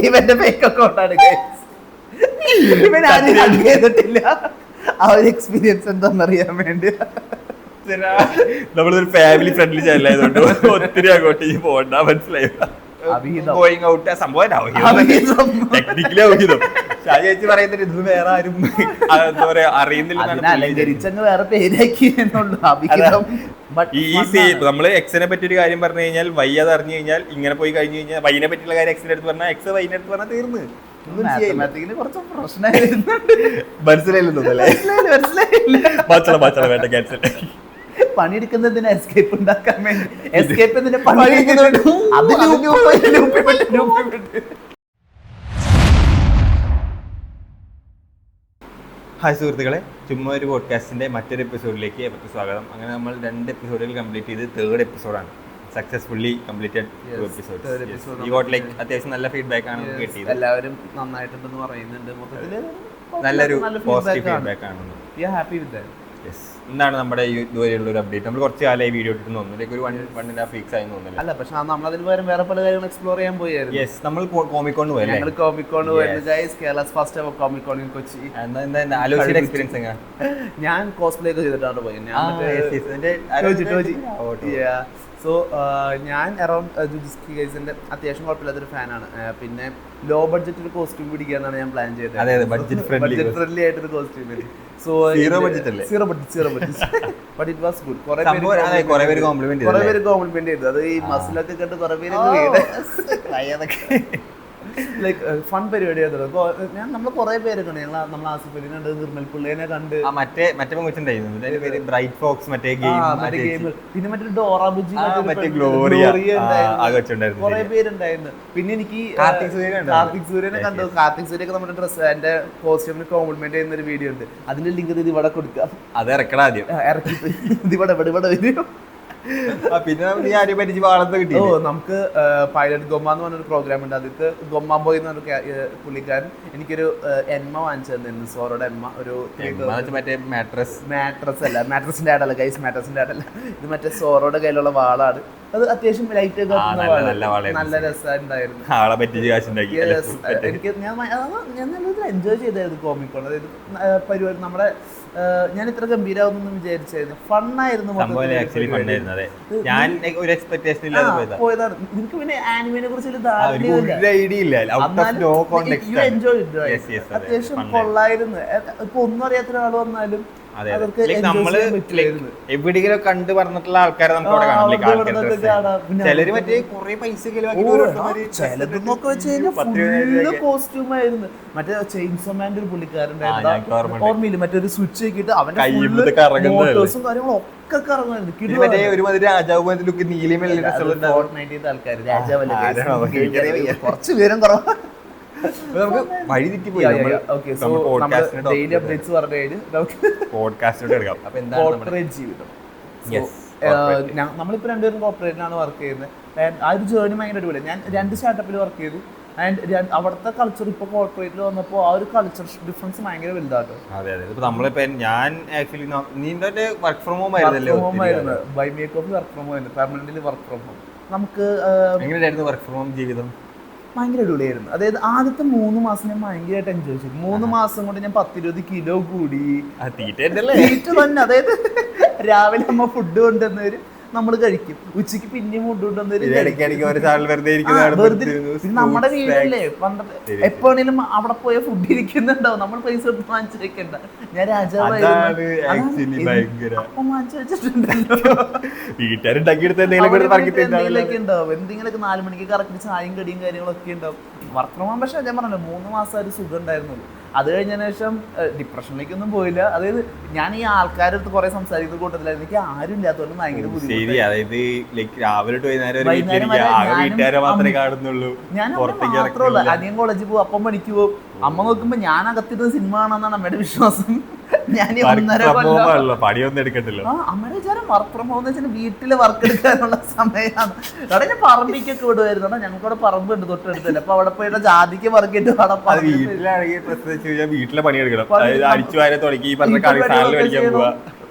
ഇവന്റെ ഫേക്ക് അക്കൗണ്ടാണ് ഇവൻ ആരും ഹഗ് ചെയ്തിട്ടില്ല. ആ ഒരു എക്സ്പീരിയൻസ് എന്താണെന്നറിയാൻ വേണ്ടി നമ്മളൊരു ഫാമിലി ഫ്രണ്ട്ലി ചാനലായതുകൊണ്ട് ഒത്തിരി അങ്ങോട്ട് പോകണ്ട, മനസ്സിലായോ? ഗോയിങ് ഔട്ട് സംഭവം ടെക്നിക്കലി ഔഹിതം. ചേച്ചി പറയുന്നത് ഇത് വേറെ ആരും എന്താ പറയാ അറിയുന്നില്ല. അലങ്കരിച്ചങ്ങ് വേറെ പേരാക്കി നമ്മള് എക്സിനെ പറ്റി ഒരു കാര്യം പറഞ്ഞു കഴിഞ്ഞാൽ വൈ അത് അറിഞ്ഞു കഴിഞ്ഞാൽ ഇങ്ങനെ പോയി കഴിഞ്ഞു കഴിഞ്ഞാൽ വൈനെ പറ്റിയുള്ള കാര്യം എക്സിന്റെ അടുത്ത് പറഞ്ഞാൽ എക്സ് വൈനെ അടുത്ത് പറഞ്ഞാൽ തീർന്ന്. കുറച്ച് പ്രശ്നമായിരുന്നു. മനസ്സിലായില്ലെന്നോ വേണ്ട ക്യാൻസൽ. പണിയെടുക്കുന്നതിന് എസ്കേപ്പ് ഉണ്ടാക്കാൻ വേണ്ടി എസ്കേപ്പ് ഹായ് സുഹൃത്തുക്കളെ, ചുമ്മാ ഒരു പോഡ്കാസ്റ്റിന്റെ മറ്റൊരു എപ്പിസോഡിലേക്ക് അവർക്ക് സ്വാഗതം. അങ്ങനെ നമ്മൾ 2 എപ്പിസോഡുകൾ കംപ്ലീറ്റ് ചെയ്ത് 3rd എപ്പിസോഡാണ് സക്സസ്ഫുള്ളി കംപ്ലീറ്റഡ്. അത്യാവശ്യം നല്ല ഫീഡ്ബാക്ക് ആണ് കിട്ടിയത്. എല്ലാവരും നന്നായിട്ടുണ്ടെന്ന് പറയുന്നുണ്ട്. മൊത്തത്തില് നല്ലൊരു പോസിറ്റീവ് ഫീഡ്ബാക്ക് ആണ്. Happy with that. എന്താണ് നമ്മുടെ ഇതുവരെയുള്ള ഒരു അപ്ഡേറ്റ്? നമ്മൾ കുറച്ച് കാലമായി വീഡിയോ ഇട്ടിട്ട് തോന്നുന്നു, ഒരു 1.5 വീക്സ് ആയി തോന്നുന്നില്ല. അല്ല, പക്ഷെ നമ്മളതിന് പകരം വേറെ പല കാര്യങ്ങൾ എക്സ്പ്ലോർ ചെയ്യാൻ പോയായിരുന്നു. യെസ്, നമ്മൾ കോമിക്കോൺ പോയി. ഞങ്ങൾ കോമിക്കോൺ പോയിരുന്നു guys. Kerala's first ever Comic Con in Kochi. ആലോചിച്ച എക്സ്പീരിയൻസ് എങ്ങനെയാ? ഞാൻ കോസ്പ്ലേ ഒക്കെ ചെയ്തിട്ടാണ് പോയത്. സോ ഞാൻ അറൌണ്ട് ജുജിസ്കി ഗൈസിന്റെ അത്യാവശ്യം കുഴപ്പമില്ലാത്തൊരു ഫാനാണ്. പിന്നെ ലോ ബഡ്ജറ്റിൽ കോസ്റ്റ്യൂം പിടിക്കാന്നാണ് ഞാൻ പ്ലാൻ ചെയ്തത്. ബഡ്ജറ്റ് ഫ്രണ്ട്ലി ആയിട്ടൊരു costume. So zero budget but it was good. കുറെ പേര് കോംപ്ലിമെന്റ് ചെയ്തു. അത് ഈ മസിലൊക്കെ കണ്ട് കുറെ പേര് ലൈക്ക് ഫൺ പരിപാടിയായിരുന്നു. നമ്മൾ കുറെ പേരെ കണ്ടു. നമ്മൾ ആസിഫലിനെ കണ്ട്, നിർമ്മൽ പിള്ളേനെ കണ്ട്, പിന്നെ മറ്റൊരു ഡോറ ബുജി, കുറെ പേരുണ്ടായിരുന്നു. പിന്നെ എനിക്ക് കാർത്തിക് സൂര്യനെ കണ്ടു. കാർത്തിക് സൂര്യൊക്കെ നമ്മുടെ ഡ്രസ് എന്റെ കോസ്റ്റ്യൂമിന് കോംപ്ലിമെന്റ് ചെയ്യുന്ന ഒരു വീഡിയോ ഉണ്ട്. അതിന്റെ ലിങ്ക് ഇത് ഇവിടെ കൊടുക്കാം. അത് ഇറക്കണം ആദ്യം. ഇറക്കിട്ട് ഇതിവിടെ വരും. പിന്നെ നമുക്ക് പൈലറ്റ് ഗൊമ്മ എന്ന് പറഞ്ഞൊരു പ്രോഗ്രാം ഉണ്ട്. അതിൽ ഗൊമ്മ ബോയ് എന്ന് പറഞ്ഞ പുള്ളിക്കാരൻ എനിക്കൊരു എൻമ വാങ്ങിച്ചു തന്നിരുന്നു. സോറോടെ എൻമ. ഒരു മാട്രസ് അല്ല, മാട്രസിന്റെ ആടല്ല ഗൈസ്, മാട്രസിന്റെ ആടല്ല. ഇത് മറ്റേ സോറോയുടെ കയ്യിലുള്ള വാളാണ്. അത് അത്യാവശ്യം ലൈറ്റ് ഒക്കെ നല്ല രസമുണ്ടായിരുന്നു. എനിക്ക് ഞാൻ നല്ലൊരു എൻജോയ് ചെയ്തായിരുന്നു കോമിക്കോൺ. അതായത് പരിപാടി നമ്മുടെ ഞാൻ ഇത്ര ഗംഭീരമാവുന്നു വിചാരിച്ചായിരുന്നു. ഫണ്ണായിരുന്നു. പോയതാണ്. എനിക്ക് പിന്നെ ആനിമേനെ കുറിച്ച് അത്യാവശ്യം കൊള്ളായിരുന്നു. ഇപ്പൊ ഒന്നും അറിയാത്ത ഒരാൾ വന്നാലും എവിടെയെങ്കിലും കണ്ടു പറഞ്ഞിട്ടുള്ള ആൾക്കാരെ നമുക്ക് അവിടെ കാണാം. ചിലര് മറ്റേ കുറെ പൈസ ചിലതെന്നൊക്കെ വെച്ച് കഴിഞ്ഞാൽ ഫുള്ള് കോസ്റ്റ്യൂം ആയിരുന്നു. മറ്റേ ചെയിൻസോമാന്റെ ഒരു പുള്ളിക്കാരുണ്ടായിരുന്നു, ഓർമ്മയില്ല? മറ്റൊരു സ്വിച്ച് ആക്കിയിട്ട് അവന്റെ മോട്ടോഴ്സും കാര്യങ്ങളും ഒക്കെ കറങ്ങുമായിരുന്നു. കുറച്ച് പേരും കുറവാ. നമുക്ക് വഴി തെറ്റി പോയി. നമ്മളിപ്പോ രണ്ടുപേരും കോർപ്പറേറ്റിലാണ് വർക്ക് ചെയ്യുന്നത്. ആ ഒരു ജേർണി ഭയങ്കര അടിപൊളി. ഞാൻ 2 സ്റ്റാർട്ടപ്പിൽ വർക്ക് ചെയ്തു. ആൻഡ് അവിടുത്തെ കൾച്ചർ ഇപ്പൊ കോർപ്പറേറ്റിൽ വന്നപ്പോൾ ആ ഒരു കൾച്ചർ ഡിഫറൻസ് ഭയങ്കര വലുതാട്ടോ. ഞാൻ വർക്ക് ഫ്രം ഹോം ആയിരുന്നു. By make of work from home ആയിരുന്നു. Permanently work from home. നമുക്ക് വർക്ക് ഫ്രം ഹോം ജീവിതം ഭയങ്കര അടിപൊളിയായിരുന്നു. അതായത് ആദ്യത്തെ 3 മാസം ഞാൻ ഭയങ്കരമായിട്ട് എൻജോയ് ചെയ്തു. 3 മാസം കൊണ്ട് ഞാൻ 10-20 കിലോ കൂടി. തീറ്റ തന്നെ. അതായത് രാവിലെ അമ്മ ഫുഡ് കൊണ്ടുവന്നവര് നമ്മൾ കഴിക്കും, ഉച്ചക്ക് പിന്നെയും ഫുഡ് കൊണ്ടുവന്നവര്. നമ്മുടെ വീട്ടിലല്ലേ എപ്പോഴേലും അവിടെ പോയ ഫുഡ് ഇരിക്കുന്നുണ്ടാവും. നമ്മൾ പൈസ എടുത്ത് വാങ്ങിച്ചു വെക്കണ്ട. ഞാൻ രാജാവായിരുന്നു. അപ്പം വാങ്ങിച്ചു വെച്ചിട്ടുണ്ടല്ലോ. ഉണ്ടാവും എന്തെങ്കിലുമൊക്കെ 4 മണിക്ക് കറക്റ്റ് ചായയും കടിയും കാര്യങ്ങളൊക്കെ ഉണ്ടാവും. Work from home. പക്ഷെ ഞാൻ പറഞ്ഞല്ലോ 3 മാസം ഒരു സുഖം ഉണ്ടായിരുന്നുള്ളൂ. അത് കഴിഞ്ഞതിന് ശേഷം ഡിപ്രഷനിലേക്കൊന്നും പോയില്ല. അതായത് ഞാൻ ഈ ആൾക്കാരടുത്ത് കുറെ സംസാരിക്കുന്ന കൂട്ടത്തിലായിരുന്നു. എനിക്ക് ആരും ഇല്ലാത്തതുകൊണ്ട് ഭയങ്കര ബുദ്ധിമുട്ട്. ഞാൻ മാത്രമല്ല, അനിയൻ കോളേജിൽ പോകും, അപ്പം പണിക്ക് പോകും. അമ്മ നോക്കുമ്പോ ഞാൻ അകത്തിരുന്ന സിനിമ ആണെന്നാണ് അമ്മയുടെ വിശ്വാസം. ഞാൻ 1.5 പണിയൊന്നും എടുക്കണ്ടല്ലോ. അമ്മയുടെ വിചാരം വർക്ക് ഫ്രം ഹോം എന്ന് വെച്ചാൽ വീട്ടില് വർക്ക് എടുക്കാനുള്ള സമയമാണ്. അവിടെ ഞാൻ പറമ്പിക്കൊക്കെ വിടുമായിരുന്നു. ഞങ്ങൾക്കവിടെ പറമ്പുണ്ട് തൊട്ടടുത്തല്ലേ. അപ്പൊ അവിടെ പോയിട്ട് ജാതിക്ക് വർക്കിട്ട് വീട്ടിലെ പണിയെടുക്കണം. അടിച്ചു വാരെ തുടങ്ങി പറഞ്ഞ കളി സാധനം മേടിക്കാൻ പോവാ.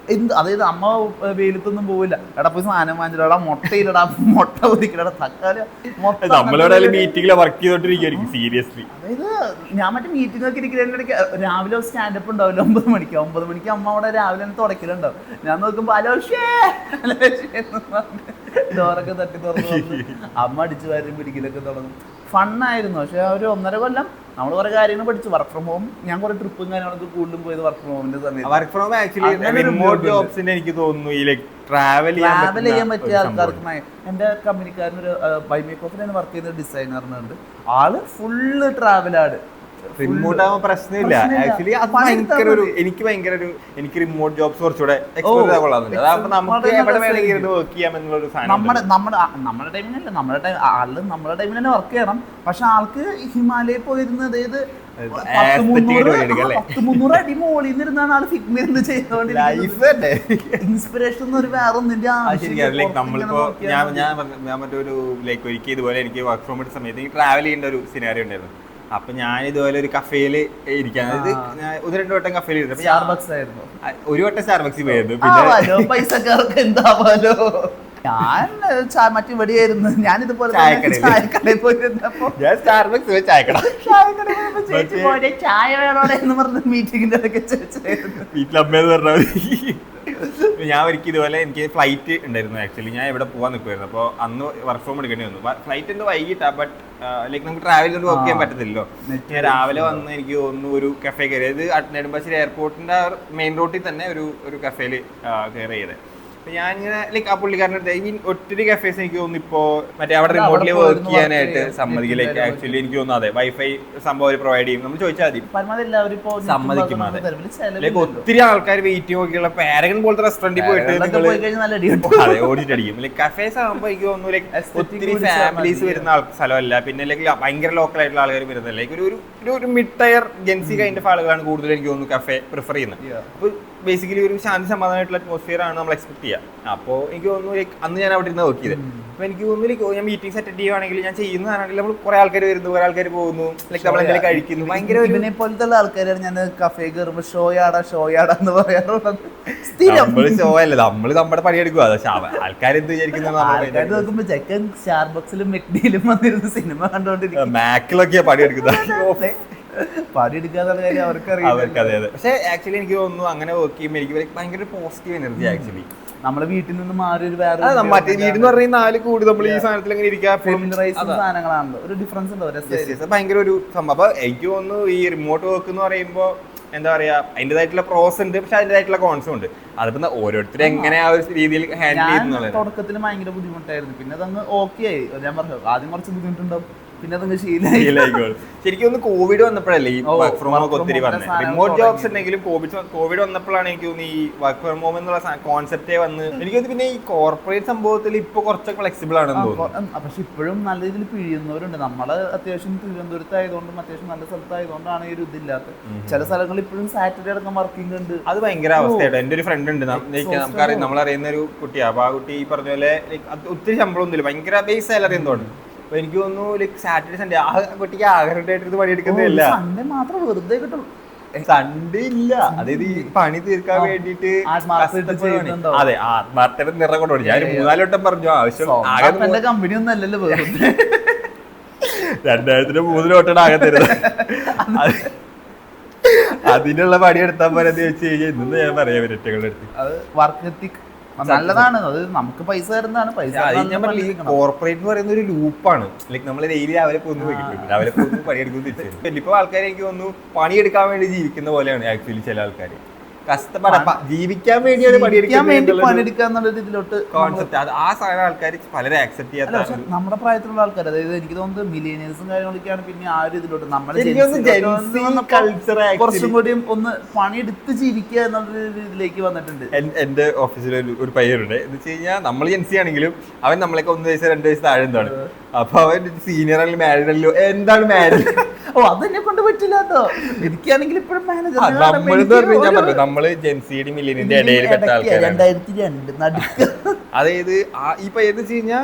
അതായത് അമ്മ വെയിലത്തൊന്നും പോവില്ല, എടാ പോയി സാധനം വാങ്ങിച്ചിടാ, മുട്ടയിലടാ, മുട്ട പൊതിക്കലടാ, തക്കാളി മീറ്റിംഗിലെ വർക്ക് ചെയ്തോണ്ടിരിക്കും സീരിയസ്ലി. അതായത് ഞാൻ മറ്റേ മീറ്റിംഗ് ഒക്കെ ഇരിക്കുന്നതിനിടയ്ക്ക് രാവിലെ സ്റ്റാൻഡപ്പ് ഉണ്ടാവില്ല 9 മണിക്ക് അമ്മ അവിടെ രാവിലെ തന്നെ തുടക്കലുണ്ടാവും. ഞാൻ നോക്കുമ്പോ ഡോറൊക്കെ തട്ടി തുറന്നു അമ്മ അടിച്ചു വാരും പിടിക്കലൊക്കെ തുടങ്ങും. ഫണ്ണായിരുന്നു. പക്ഷെ ഒരു 1.5 കൊല്ലം നമ്മൾ കുറെ കാര്യങ്ങൾ പഠിച്ചു. വർക്ക് ഫ്രം ഹോം ഞാൻ കുറെ ട്രിപ്പും കാര്യങ്ങളൊക്കെ കൂടുതലും പോയത് വർക്ക് ഫ്രം ഹോമിന്റെ സമയത്ത്. Work from home actually remote ജോബ്സിന്റെ എനിക്ക് തോന്നുന്നു ഈ ട്രാവൽ ചെയ്യാൻ പറ്റിയ ആൾക്കാർക്ക്. എന്റെ കമ്പനിക്കാരനൊരു ബൈ മേക്ക് ഓഫിൽ വർക്ക് ചെയ്യുന്ന ഡിസൈനറിനുണ്ട്, ആള് ഫുള്ള് ട്രാവലാണ്. റിമോട്ട് ആവുമ്പോ പ്രശ്നമില്ല ആക്ച്വലി. അത് എനിക്ക് റിമോട്ട് ജോബ്സ് കുറച്ചുകൂടെ നമുക്ക് എവിടെ വേണമെങ്കിൽ വർക്ക് ചെയ്യാം എന്നുള്ളൊരു സാധനം. നമ്മുടെ ടൈമിനല്ല, നമ്മുടെ ടൈമിൽ തന്നെ വർക്ക് ചെയ്യണം. പക്ഷെ ആൾക്ക് ഹിമാലയ പോയിരുന്ന, അതായത് 300 അടി മോളിൽ നിന്നിരുന്നാണ് ആള് ഫിഗ്മ ചെയ്തോണ്ടിരിക്കുന്നത്. ഇൻസ്പിറേഷൻ ഒരു വേറെ ഒന്നിന്റെ നമ്മളിപ്പോ ഞാൻ മറ്റൊരു ഒരിക്കൽ ഇതുപോലെ എനിക്ക് വർക്ക് ഫ്രോം ഹോം സമയത്ത് ട്രാവൽ ചെയ്യേണ്ട ഒരു സിനാരിയോ ഉണ്ടായിരുന്നു. അപ്പൊ ഞാൻ ഇതുപോലെ ഒരു കഫേയില് ഇരിക്കാൻ, അതായത് 1-2 വട്ടം കഫേയിൽ ഇരുന്നു. ഒരു വട്ടം സ്റ്റാർബക്സിൽ പോയിരുന്നു. പിന്നെ പൈസക്കാർക്ക് എന്താവാലോ, ഞാൻ മറ്റു വെടിയായിരുന്നു. ഞാനിതുപോലെ ചായക്കടയിൽ പോയിരുന്നപ്പോ ഞാൻ സ്റ്റാർബക്സ് പോയി ചായക്കട ചായ വേണോടെ എന്ന് പറഞ്ഞ മീറ്റിംഗിന്റെ ഒക്കെ വീട്ടിലമ്മേന്ന് പറഞ്ഞാൽ ഞാൻ ഒരിക്കൽ ഇതുപോലെ എനിക്ക് ഫ്ലൈറ്റ് ഉണ്ടായിരുന്നു. ആക്ച്വലി ഞാൻ ഇവിടെ പോകാൻ നിൽക്കുമായിരുന്നു. അപ്പോൾ അന്ന് വർക്ക് ഫ്രോം എടുക്കേണ്ടി വന്നു. ഫ്ലൈറ്റ് എന്തോ വൈകിട്ടാ, ബട്ട് നമുക്ക് ട്രാവൽ കൊണ്ട് വർക്ക് ചെയ്യാൻ പറ്റത്തില്ലല്ലോ. ഞാൻ രാവിലെ വന്ന് എനിക്ക് തോന്നുന്നു ഒരു കഫേ കയറി, അതായത് നെടുമ്പാശ്ശേരി എയർപോർട്ടിന്റെ മെയിൻ റോഡിൽ തന്നെ ഒരു കഫേയിൽ കയറി ചെയ്തത്. ഞാനിങ്ങനെ ആ പുള്ളിക്കാരൻ്റെ ഒത്തിരി കഫേസ് എനിക്ക് തോന്നുന്നു ഇപ്പോ മറ്റേ അവിടെ റിമോട്ട്ലി വർക്ക് ചെയ്യാനായിട്ട് സമ്മതിക്കില്ല. ആക്ച്വലി എനിക്ക് തോന്നുന്നു അതെ വൈഫൈ സംഭവം പ്രൊവൈഡ് ചെയ്യും. നമ്മൾ ചോദിച്ചാൽ മതി സമ്മതിക്കും. അതെ ഒത്തിരി ആൾക്കാർ വെയിറ്റ് നോക്കിയുള്ള പാരഗൺ പോലത്തെ റെസ്റ്റോറന്റിൽ പോയിട്ട് അതെ ഓടിച്ചടിക്കും. കഫേസ് ആകുമ്പോൾ എനിക്ക് തോന്നുന്നു ഒത്തിരി ഫാമിലീസ് വരുന്ന സ്ഥലമല്ല, പിന്നെ ഭയങ്കര ലോക്കൽ ആയിട്ടുള്ള ആൾക്കാർ വരുന്നില്ല. ഒരു mid tier Gen Z kind of ആളുകളാണ് കൂടുതൽ എനിക്ക് തോന്നുന്നു കഫേ പ്രിഫർ ചെയ്യുന്നത്. അപ്പോൾ ബേസിക്കലി ഒരു ശാന്തി സമാധാനമായിട്ടുള്ള അറ്റ്മോസ്ഫിയർ ആണ് നമ്മൾ എക്സ്പെക്ട് ചെയ്യുക. അപ്പോൾ എനിക്ക് തോന്നുന്നു അന്ന് ഞാൻ അവിടെ ഇരുന്ന് നോക്കിയത്. അപ്പോൾ എനിക്ക് തോന്നുന്നു ഞാൻ മീറ്റിംഗ്സ് അറ്റൻഡ് ചെയ്യുവാണെങ്കിൽ ഞാൻ ചെയ്യുന്നതാണെങ്കിൽ നമ്മൾ കുറെ ആൾക്കാർ വരുന്നു, കുറെ ആൾക്കാർ പോകുന്നു, നമ്മൾ എന്തെങ്കിലും കഴിക്കുന്നു. ഭയങ്കര ഇതിനെ പോലത്തെ ആൾക്കാരാണ് ഞാൻ കഫേ കയറുമ്പോൾ ഷോയാടാന്ന് പറയാറുള്ളത്. നമ്മള് ഷോ അല്ല, നമ്മള് നമ്മുടെ പണിയെടുക്കുക. ആൾക്കാർ എന്ത് വിചാരിക്കുന്നത് നോക്കുമ്പോ ചെക്കൻ സ്റ്റാർബക്സിലും മെക്ഡിയിലും വന്നിരുന്ന് സിനിമ കണ്ടോണ്ടിരിക്കും. മാക്കിലൊക്കെയാ പണിയെടുക്കുന്നത്. പണിയെടുക്കാന്നുള്ള കാര്യം അവർക്കറിയാം. പക്ഷെ ആക്ച്വലി എനിക്ക് തോന്നുന്നു അങ്ങനെ വർക്ക് ചെയ്യുമ്പോൾ എനിക്ക് ഭയങ്കര പോസിറ്റീവ് എനർജി. ആക്ച്വലി നമ്മളെ വീട്ടിൽ നിന്ന് മാറി ഒരു വേറെ മറ്റേ വീടെന്ന് പറഞ്ഞാൽ 4 കൂടി നമ്മൾ ഈ സാധനത്തിൽ എങ്ങനെ സാധനങ്ങളാണല്ലോ, ഒരു ഡിഫറൻസ് ഉണ്ടോ, ഭയങ്കര ഒരു സംഭവം. അപ്പൊ എനിക്ക് തോന്നുന്നു ഈ റിമോട്ട് വർക്ക് എന്ന് പറയുമ്പോ എന്താ പറയാ, അതിൻ്റെതായിട്ടുള്ള പ്രോസ് ഉണ്ട്, പക്ഷെ അതിൻ്റെതായിട്ടുള്ള കോൺസും ഉണ്ട്. അതിപ്പോ ഓരോരുത്തരും എങ്ങനെ ആ ഒരു രീതിയിൽ ഹാൻഡിൽ ചെയ്യുന്നത്. തുടക്കത്തിൽ ഭയങ്കര ബുദ്ധിമുട്ടായിരുന്നു, പിന്നെ അതങ്ങ് ഓക്കെ ആയി. ഞാൻ പറഞ്ഞു ആദ്യം കുറച്ച് ബുദ്ധിമുട്ടുണ്ടാവും, പിന്നെ അതങ്ങ് ശീലമായിക്കോളും. ശരിക്കും ഒന്ന് കോവിഡ് വന്നപ്പോഴല്ലേ ഈ വർക്ക് ഫ്രം ഹോം ഒത്തിരി പറഞ്ഞത്. റിമോട്ട് ജോബ്സ് ഉണ്ടെങ്കിലും കോവിഡ് വന്നപ്പോഴാണ് എനിക്ക് തോന്നുന്നു ഈ വർക്ക് ഫ്രം ഹോം എന്നുള്ള കോൺസെപ്റ്റേ വന്ന് എനിക്ക് തോന്നുന്നു. പിന്നെ ഈ കോർപ്പറേറ്റ് സംഭവത്തിൽ ഇപ്പൊ കുറച്ചൊക്കെ ഫ്ലെക്സിബിൾ ആണെന്ന് തോന്നുന്നു. പക്ഷെ ഇപ്പോഴും നല്ല രീതിയിൽ പിഴിയുന്നവരുണ്ട്. നമ്മള് അത്യാവശ്യം തിരുവനന്തപുരത്ത് ആയതുകൊണ്ടും അത്യാവശ്യം നല്ല സ്ഥലത്തായതുകൊണ്ടാണ് ഈ ഒരു ഇതില്ലാത്തത്. ചില സ്ഥലങ്ങളിൽ ഇപ്പോഴും സാറ്റർഡേ അടക്കം വർക്കിംഗ് ഉണ്ട്. അത് ഭയങ്കര അവസ്ഥയായിട്ട്. എന്റെ ഒരു ഫ്രണ്ട് ഉണ്ട്, നമുക്കറിയാം, നമ്മളറിയുന്ന ഒരു കുട്ടിയാ. അപ്പൊ ആ കുട്ടി ഈ പറഞ്ഞ പോലെ ഒത്തിരി ശമ്പളം ഒന്നുമില്ല, ഭയങ്കര ബേസ് സാലറി എന്തോണ്ട്. അപ്പൊ എനിക്ക് തോന്നുന്നു സാറ്റർഡേ സൺഡേ ആ കുട്ടിക്ക് ആഗ്രഹമായിട്ട് പണിയെടുക്കുന്നില്ല. സൺഡേ മാത്രം വെറുതെ കിട്ടും, സൺഡേ ഇല്ല. അതായത് ഈ പണി തീർക്കാൻ വേണ്ടിട്ട് അതെ ആത്മാർത്ഥയുടെ നിറം കൊണ്ടു. ഞാൻ 3-4 വട്ടം പറഞ്ഞു ആവശ്യം. എന്റെ കമ്പനി ഒന്നും അല്ലല്ലോ, 2003 വട്ടം ആകെ തരുന്നത്. അതിനുള്ള പണിയെടുത്താൽ പോലെ എന്ന് വെച്ച് കഴിഞ്ഞാൽ ഇന്ന് ഞാൻ പറയാം ഇവരുടെ അടുത്ത് നല്ലതാണ്. അത് നമുക്ക് പൈസ തരുന്നതാണ്. പൈസ കോർപ്പറേറ്റ് എന്ന് പറയുന്ന ഒരു ലൂപ്പാണ്. ലൈക്ക് നമ്മൾ ഡെയിലി രാവിലെ പോകുന്നു പണിയെടുക്കുന്നു തിരിച്ചു. ഇപ്പൊ ആൾക്കാർ എനിക്ക് തോന്നുന്നു പണിയെടുക്കാൻ വേണ്ടി ജീവിക്കുന്ന പോലെയാണ് ആക്ച്വലി ചില ആൾക്കാർ. ജീവിക്കാൻ വേണ്ടിയാണ് കോൺസെപ്റ്റ്. ആ സാധനം ആൾക്കാർ പലരും ആക്സെപ്റ്റ് ചെയ്യാത്ത നമ്മുടെ പ്രായത്തിലുള്ള ആൾക്കാർ, അതായത് എനിക്ക് തോന്നുന്നത് മില്ലേനിയൽസും കാര്യങ്ങളൊക്കെയാണ് പിന്നെ ആ ഒരു ഇതിലോട്ട് കുറച്ചും കൂടി ഒന്ന് പണിയെടുത്ത് ജീവിക്കുക എന്നുള്ള ഇതിലേക്ക് വന്നിട്ടുണ്ട്. എന്റെ ഓഫീസിൽ ഒരു പയ്യനുണ്ട്. എന്ന് വെച്ച് കഴിഞ്ഞാൽ നമ്മൾ ജെൻസി ആണെങ്കിലും അവൻ നമ്മളൊക്കെ 1 വയസ്സ് 2 വയസ്സ് താഴെ എന്താണ്. അപ്പൊ അവൻ സീനിയർ ആണെങ്കിലും മാരീഡ് ആണെങ്കിലും എന്താണ് മാരീഡ്. അതെന്നെ കൊണ്ട് പറ്റില്ല കേട്ടോ. എനിക്കാണെങ്കിൽ ഇപ്പോഴും മാനേജർ നമ്മള് ജെൻസിയുടെ മില്ലേനിയന്റെ ഇടയിൽ പെട്ട ആൾക്കാരാണ്. 2002 അതായത് ഈ പയ്യെന്ന് വെച്ച് കഴിഞ്ഞാൽ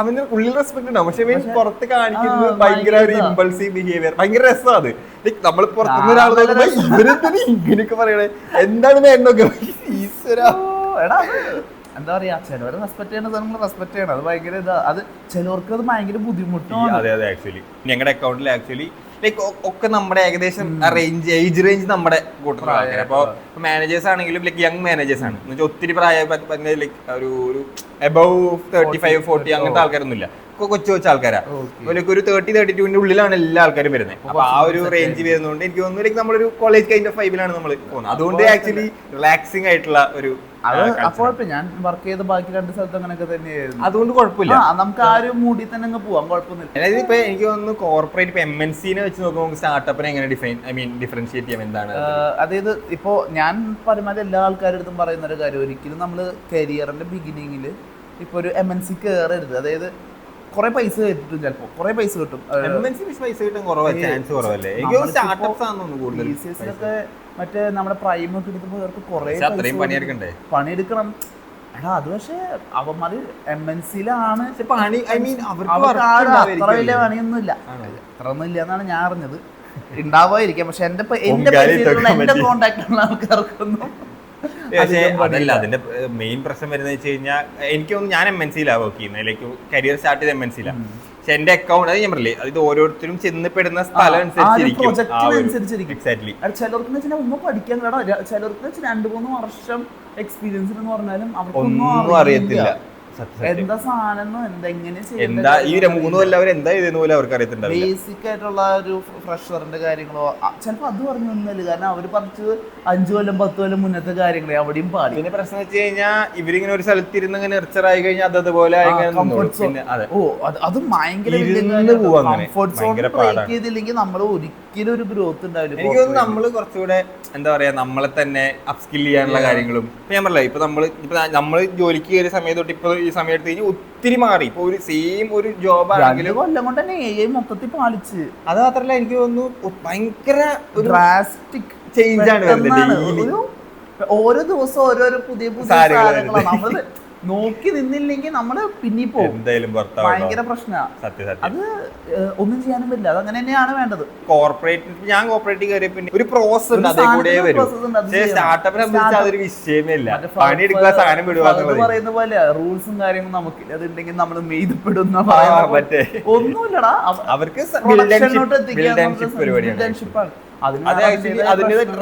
അവന് ഉള്ളിൽ റെസ്പെക്ട് ഉണ്ടാവും, പക്ഷെ പുറത്ത് കാണിക്കുന്നത് ഭയങ്കര ഒരു ഇമ്പൾസീവ് ബിഹേവിയർ. ഭയങ്കര രസമാണ് അത്. ലൈക് നമ്മൾ പുറത്തുനിന്ന് ഒരാൾ ഇവരെന്താണ് ഇങ്ങനെയൊക്കെ പറയണേ, എന്താണ് വേണ്ടൊക്കെ എടാ എന്താ പറയാ, ചിലവരെ റെസ്പെക്ട് ചെയ്യണ സാധനങ്ങൾ റെസ്പെക്ട് ചെയ്യണം. അത് ഭയങ്കര ഇതാ, അത് ചിലവർക്ക് അത് ഭയങ്കര ബുദ്ധിമുട്ടാണ്. അതെ അതെ, ആക്ച്വലി ഞങ്ങളുടെ അക്കൗണ്ടിൽ ആക്ച്വലി ലൈക്ക് ഒക്കെ നമ്മുടെ ഏകദേശം റേഞ്ച് ഏജ് റേഞ്ച് നമ്മുടെ കൂട്ടത്തിലാണ്. അപ്പൊ മാനേജേഴ്സ് ആണെങ്കിലും ലൈക്ക് യങ് മാനേജേഴ്സ് ആണ് എന്ന് വെച്ചാൽ ഒത്തിരി പ്രായം ലൈക്ക് ഒരു എബവ് 35-40 അങ്ങനത്തെ ആൾക്കാരൊന്നും ഇല്ല. കൊച്ചു കൊച്ചു ആൾക്കാരാ. ഒരു 30-32 ഉള്ളിലാണ് എല്ലാ ആൾക്കാരും വരുന്നത്. അപ്പൊ ആ ഒരു റേഞ്ച് വരുന്നതുകൊണ്ട് എനിക്ക് തോന്നുന്നു ലൈക്ക് നമ്മളൊരു കോളേജ് കൈൻഡ് ഓഫ് വൈബിലാണ് നമ്മൾ പോകുന്നത്. അതുകൊണ്ട് ആക്ച്വലി റിലാക്സിംഗ് ആയിട്ടുള്ള ഒരു അപ്പോൾ ഞാൻ വർക്ക് ചെയ്ത ബാക്കി 2 സ്ഥലത്ത് അങ്ങനെയൊക്കെ തന്നെയായിരുന്നു. അതുകൊണ്ട് കുഴപ്പമില്ല, നമുക്ക് ആ ഒരു മൂഡിൽ തന്നെ അങ്ങ് പോവാം, കുഴപ്പമൊന്നുമില്ല. അതായത് ഇപ്പൊ എനിക്ക് തോന്നുന്നു കോർപ്പറേറ്റ് MNC-നെ വെച്ച് നോക്കുമ്പോൾ സ്റ്റാർട്ടപ്പിനെ എങ്ങനെ ഡിഫറൻഷിയേറ്റ് ചെയ്യാം എന്താണ്? അതായത് ഇപ്പോ ഞാൻ പരമാവധി എല്ലാ ആൾക്കാരുടെ അടുത്തും പറയുന്ന ഒരു കാര്യം, ഒരിക്കലും നമ്മള് കരിയറിന്റെ ബിഗിനിങ്ങിൽ ഇപ്പൊ ഒരു MNC കയറരുത്. അതായത് കുറെ പൈസ കിട്ടും, ചിലപ്പോ കുറെ പൈസ കിട്ടും. പൈസ കിട്ടാൻ ചാൻസ് കുറവല്ലേ? മറ്റേ നമ്മുടെ പ്രൈം ഒക്കെ എടുത്തപ്പോ കുറെ പണിയെടുക്കണം. എടാ അത് പക്ഷെ അവന്മാര് MNC-ലാണ് അത്ര വലിയ പണിയൊന്നുമില്ല, അത്ര ഒന്നും ഇല്ല എന്നാണ് ഞാൻ അറിഞ്ഞത്. ഉണ്ടാവായിരിക്കാം, പക്ഷെ എന്റെ കോണ്ടാക്ട് ഉള്ള ആൾക്കാർക്കൊന്നും. അതല്ല, അതിന്റെ മെയിൻ പ്രശ്നം വരുന്നത് വെച്ച് കഴിഞ്ഞാൽ എനിക്ക് തോന്നുന്നു ഞാൻ MNC-ലാണ് വർക്ക് ചെയ്യുന്നത്, ലൈക്ക് കരിയർ സ്റ്റാർട്ട് ചെയ്ത് MNC-ലാണ്. പക്ഷെ എന്റെ അക്കൗണ്ട് അത് ഞാൻ പറഞ്ഞില്ലേ, അത് ഓരോരുത്തരും ചെന്നപ്പെടുന്ന സ്ഥലം അനുസരിച്ചിരിക്കും. ചിലർക്ക് ഉമ്മ പഠിക്കാൻ, ചിലർക്ക് 2-3 വർഷം എക്സ്പീരിയൻസ് എന്ന് പറഞ്ഞാലും അവർക്കൊന്നും അറിയത്തില്ല എന്താ സാധനം എന്തെങ്ങനെ എന്താ ഈ 3 കൊല്ലം അവർ എന്താ ചെയ്തെന്ന് പോലും അവർക്ക് അറിയത്തില്ല. ബേസിക് ആയിട്ടുള്ള ഒരു ഫ്രഷറിന്റെ കാര്യങ്ങളോ ചിലപ്പോ അത് പറഞ്ഞൊന്നുമില്ല. കാരണം അവര് പറഞ്ഞത് 5 കൊല്ലം 10 കൊല്ലം മുന്നത്തെ കാര്യങ്ങളെ അവിടെയും പാടി. പിന്നെ പ്രശ്നം വെച്ച് കഴിഞ്ഞാൽ ഇവരിങ്ങനെ ഒരു സ്ഥലത്ത് ഇരുന്ന് ഇങ്ങനെ എർച്ചറായി കഴിഞ്ഞാൽ അതുപോലെ അത് ഭയങ്കര ചെയ്തില്ലെങ്കിൽ നമ്മൾ ഒരിക്കലും ഒരു ഗ്രോത്ത് ഉണ്ടാവില്ല. എനിക്ക് തോന്നുന്നു നമ്മള് കുറച്ചുകൂടെ എന്താ പറയാ, നമ്മളെ തന്നെ അപ്സ്കിൽ ചെയ്യാനുള്ള കാര്യങ്ങളും ഇപ്പൊ ഞാൻ പറഞ്ഞില്ല, ഇപ്പൊ നമ്മള് ജോലിക്ക് കയറിയ സമയത്ത് തൊട്ട് ഇപ്പൊ ഈ സമയത്ത് കഴിഞ്ഞ് ഒത്തിരി മാറി. ഇപ്പൊ ഒരു സെയിം ഒരു ജോബ് ആണെങ്കിലും കൊല്ലം കൊണ്ട് തന്നെ AI മൊത്തത്തിൽ പാലിച്ച്. അത് മാത്രല്ല എനിക്ക് തോന്നുന്നു ഭയങ്കര ഡ്രാസ്റ്റിക് ചേഞ്ച് ആണ് വരുന്നത്. ഓരോ ദിവസവും ഓരോരോ പുതിയ പുതിയ സാധനങ്ങളാണ്. നമ്മള് നോക്കി നിന്നില്ലെങ്കിൽ നമ്മള് പിന്നീ പോകും, ഭയങ്കര പ്രശ്നമാണ്. അത് ഒന്നും ചെയ്യാനും പറ്റില്ല, അത് അങ്ങനെ തന്നെയാണ് വേണ്ടത്. ഞാൻ കോർപ്പറേറ്റ് കയറിയ പിന്നെ ഒരു പ്രോസസ് ഉണ്ട്, അതേ കൂടെ വരും. സ്റ്റാർട്ടപ്പിനെ സംബന്ധിച്ച് അതൊരു വിഷയമേ ഇല്ല, പണിയെടുക്കുക സാധനം വിടുക പറയുന്ന പോലെ റൂൾസും കാര്യങ്ങളും നമുക്ക് അതുണ്ടെങ്കിൽ നമ്മൾ മെയ്തപ്പെടുന്ന ഒന്നുമില്ലടാ. അവർക്ക്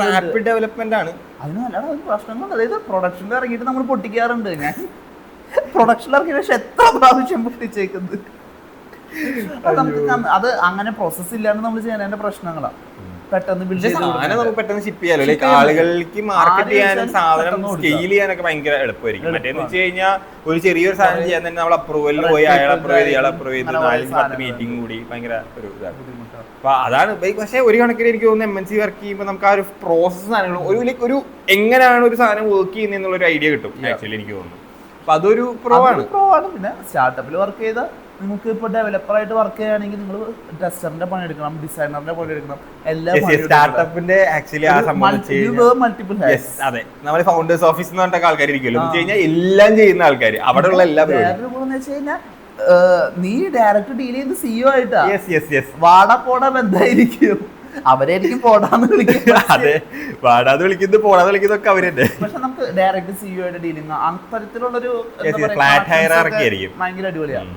റാപ്പിഡ് ഡെവലപ്മെന്റ് ആണ്. അതിന് നല്ല പ്രശ്നങ്ങൾ, അതായത് പ്രൊഡക്ഷനിൽ ഇറങ്ങിയിട്ട് നമ്മൾ പൊട്ടിക്കാറുണ്ട്. ഞാൻ പ്രൊഡക്ഷനിൽ ഇറങ്ങിയ പക്ഷെ എത്ര പ്രാവശ്യം പൊട്ടിച്ചേക്കുന്നത്. നമുക്ക് അത് അങ്ങനെ പ്രോസസ് ഇല്ലാണ്ട് നമ്മൾ ചെയ്യാൻ പ്രശ്നങ്ങളാണ്. പെട്ടെന്ന് പെട്ടെന്ന് ഷിപ്പ് ചെയ്യാലോ, ലൈക്ക് ആളുകൾക്ക് മാർക്കറ്റ് ചെയ്യാനും സാധനം സ്കെയിൽ ചെയ്യാനൊക്കെ ഭയങ്കര എളുപ്പമായിരിക്കും. മറ്റേന്ന് വെച്ച് കഴിഞ്ഞാൽ ഒരു ചെറിയൊരു സാധനം ചെയ്യാൻ തന്നെ നമ്മൾ അപ്രൂവലിൽ പോയി അയാൾ അപ്രൂവ് ചെയ്ത് ഇയാൾ അപ്രൂവ് ചെയ്ത് 4-10 മീറ്റിംഗ് കൂടി ഭയങ്കര ഒരു ഇതാണ്. അപ്പൊ അതാണ്. പക്ഷെ ഒരു കണക്കിന് എനിക്ക് തോന്നുന്നു MNC വർക്ക് ചെയ്യുമ്പോൾ നമുക്ക് ആ ഒരു പ്രോസസ് സാധനങ്ങളും ഒരു എങ്ങനെയാണ് ഒരു സാധനം വർക്ക് ചെയ്യുന്നത് എന്നുള്ളൊരു ഐഡിയ കിട്ടും ആക്ച്വലി എനിക്ക് തോന്നുന്നു. അപ്പൊ അതൊരു പ്രോ ആണ്. പിന്നെ സ്റ്റാർട്ടപ്പിൽ വർക്ക് ചെയ്ത നിങ്ങൾക്ക് ഇപ്പൊ ഡെവലപ്പറായിട്ട് വർക്ക് ചെയ്യുകയാണെങ്കിൽ നിങ്ങൾ ടെസ്റ്ററിന്റെ പണി എടുക്കണം, ഡിസൈനറിന്റെ പണി എടുക്കണം, എല്ലാം സ്റ്റാർട്ടപ്പിന്റെ ആക്ച്വലി ആ സംഭവം മൾട്ടിപ്പിൾ. അതെ, നമ്മൾ ഫൗണ്ടേഴ്സ് ഓഫീസ് എന്ന് പറഞ്ഞ ആൾക്കാർ ഇരിക്കുമല്ലോ, എന്ന് വെച്ച് കഴിഞ്ഞാൽ എല്ലാം ചെയ്യുന്ന ആൾക്കാർ അവിടെയുള്ള എല്ലാ നീ ഡയറക്റ്റ് ഡീൽ ചെയ്ത് CEO ആയിട്ടാ. വാടാ പോടാ ബന്ധായിരിക്കും, അവരായിരിക്കും പോടാന്ന് വിളിക്കുന്നത്. അതെ, വാടാന്ന് വിളിക്കുന്നത് പോടാന്ന് വിളിക്കുന്നതൊക്കെ അവരെന്നെ. പക്ഷെ നമുക്ക് ഡയറക്റ്റ് CEO ആയിട്ട് ഡീലിംഗ് അത്തരത്തിലുള്ളൊരു ഭയങ്കര അടിപൊളിയാണ്.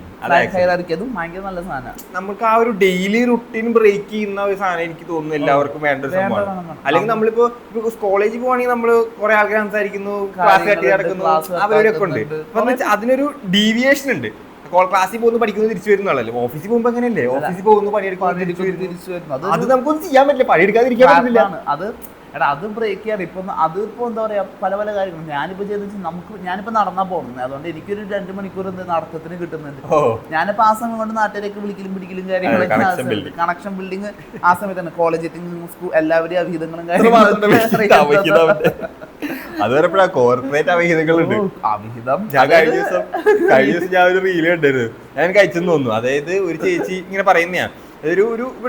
അതും ഭയങ്കര നല്ല സാധനമാണ്. നമുക്ക് ആ ഒരു ഡെയിലി റുട്ടീൻ ബ്രേക്ക് ചെയ്യുന്ന ഒരു സാധനം എനിക്ക് തോന്നുന്നു എല്ലാവർക്കും വേണ്ട ഒരു സംഭവമാണ്. അല്ലെങ്കിൽ നമ്മളിപ്പോ കോളേജിൽ പോവാണെങ്കിൽ നമ്മള് കുറെ ആൾക്കാർ സംസാരിക്കുന്നു, ക്ലാസ് കട്ടി നടക്കുന്നു, അവരൊക്കെ ഉണ്ട്. അതിനൊരു ഡീവിയേഷൻ ഉണ്ട്. ക്ലാസ്സിൽ പോകുന്നു, പഠിക്കുന്നു, തിരിച്ചു വരുന്നല്ലോ. ഓഫീസിൽ പോകുമ്പോ അങ്ങനെയല്ലേ, ഓഫീസിൽ പോകുന്നു, പണിയെടുക്കുന്നു, തിരിച്ചു വരുന്നു. അത് നമുക്കൊന്നും ചെയ്യാൻ പറ്റില്ല, പണിയെടുക്കാതിരിക്കാൻ പറ്റില്ല. അത് ബ്രേക്ക് ചെയ്യാറ്. ഇപ്പം അതിപ്പോ എന്താ പറയാ, പല പല കാര്യങ്ങളും ഞാനിപ്പോ ചെയ്തെന്ന് നമുക്ക് ഞാനിപ്പോ നടന്നാ പോകുന്നത്, അതുകൊണ്ട് എനിക്കൊരു 2 മണിക്കൂർ നടത്തത്തിന് കിട്ടുന്നുണ്ട്. ഞാനിപ്പോ ആ സമയം കൊണ്ട് നാട്ടിലേക്ക് വിളിക്കലും പിടിക്കലും കാര്യങ്ങളൊക്കെ, കണക്ഷൻ ബിൽഡിങ് ആ സമയത്താണ്. കോളേജ് സ്കൂൾ എല്ലാവരെയും അവിഹിതങ്ങളും അതുവരെ കോർപ്പറേറ്റ് അവിഹിതങ്ങളുണ്ട്. അവിഹിതം കഴിഞ്ഞ ദിവസം ഞാൻ ഒരു റീല് കണ്ടായിരുന്നു, ഞാൻ കഴിച്ചെന്ന് തോന്നുന്നു. അതായത് ഒരു ചേച്ചി ഇങ്ങനെ പറയുന്നയാ, ഒരു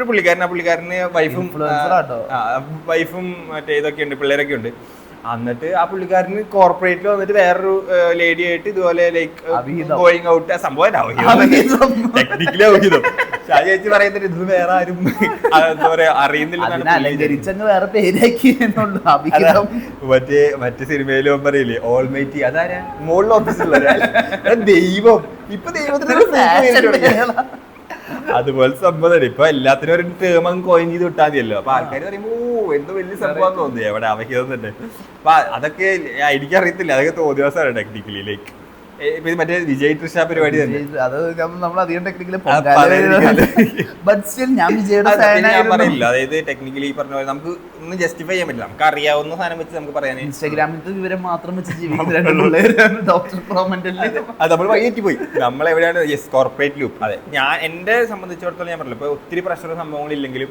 പുള്ളിക്കാരന് വൈഫും മറ്റേ ഇതൊക്കെ ഉണ്ട്, പിള്ളേരൊക്കെ ഉണ്ട്. എന്നിട്ട് ആ പുള്ളിക്കാരന് കോർപ്പറേറ്റിൽ വന്നിട്ട് വേറൊരു ലേഡി ആയിട്ട് ഇതുപോലെ ലൈക്ക് ഗോയിങ് ഔട്ട് സംഭവം ടെക്നിക്കലി ഔഹിതം. ഷാജി ചേച്ചി പറയുന്നത് ഇത് വേറെ ആരും എന്താ പറയാ അറിയുന്നില്ല, വേറെ പേരാക്കി മറ്റേ സിനിമയിലും പറയില്ലേ ഓൾമൈറ്റി, അതാരാ മോളിൽ ഓഫീസിലുള്ള ദൈവം. ഇപ്പൊ ദൈവത്തിന് അതുപോലെ സംഭവം ഇപ്പൊ എല്ലാത്തിനും ഒരു ടേം അങ്ങ് കോയിൻ ചെയ്ത് വിട്ടാൽ മതിയല്ലോ. അപ്പൊ ആൾക്കാർ പറയുമ്പോ എന്തോ വലിയ സംഭവം തോന്നി എവിടെ അവഹിതം തന്നെ. അപ്പൊ അതൊക്കെ എനിക്കറിയത്തില്ല, അതൊക്കെ തോന്നിയവസാണ് ടെക്നിക്കലി. ലൈക്ക് മറ്റേ വിജയ് തൃഷ പരിപാടി തന്നെ. അത് നമ്മൾ അധികം ടെക്നിക്കലി പറയില്ല. അതായത് ടെക്നിക്കലി പറഞ്ഞ പോലെ നമുക്ക് ഒന്നും ജസ്റ്റിഫൈ ചെയ്യാൻ പറ്റില്ല, നമുക്ക് അറിയാവുന്ന സാധനം വെച്ച് നമുക്ക് പറയാൻ. ഇൻസ്റ്റാഗ്രാമിലത്തെ വിവരം മാത്രം വെച്ച് ജീവിക്കുന്ന അത് നമ്മൾ വൈകിട്ട് പോയി. നമ്മളെവിടെയാണ് കോർപ്പറേറ്റ് ലൂപ്പ്. അതെ, ഞാൻ എന്നെ സംബന്ധിച്ചിടത്തോളം ഞാൻ പറഞ്ഞില്ല, ഇപ്പൊ ഒത്തിരി പ്രഷർ സംഭവങ്ങളില്ലെങ്കിലും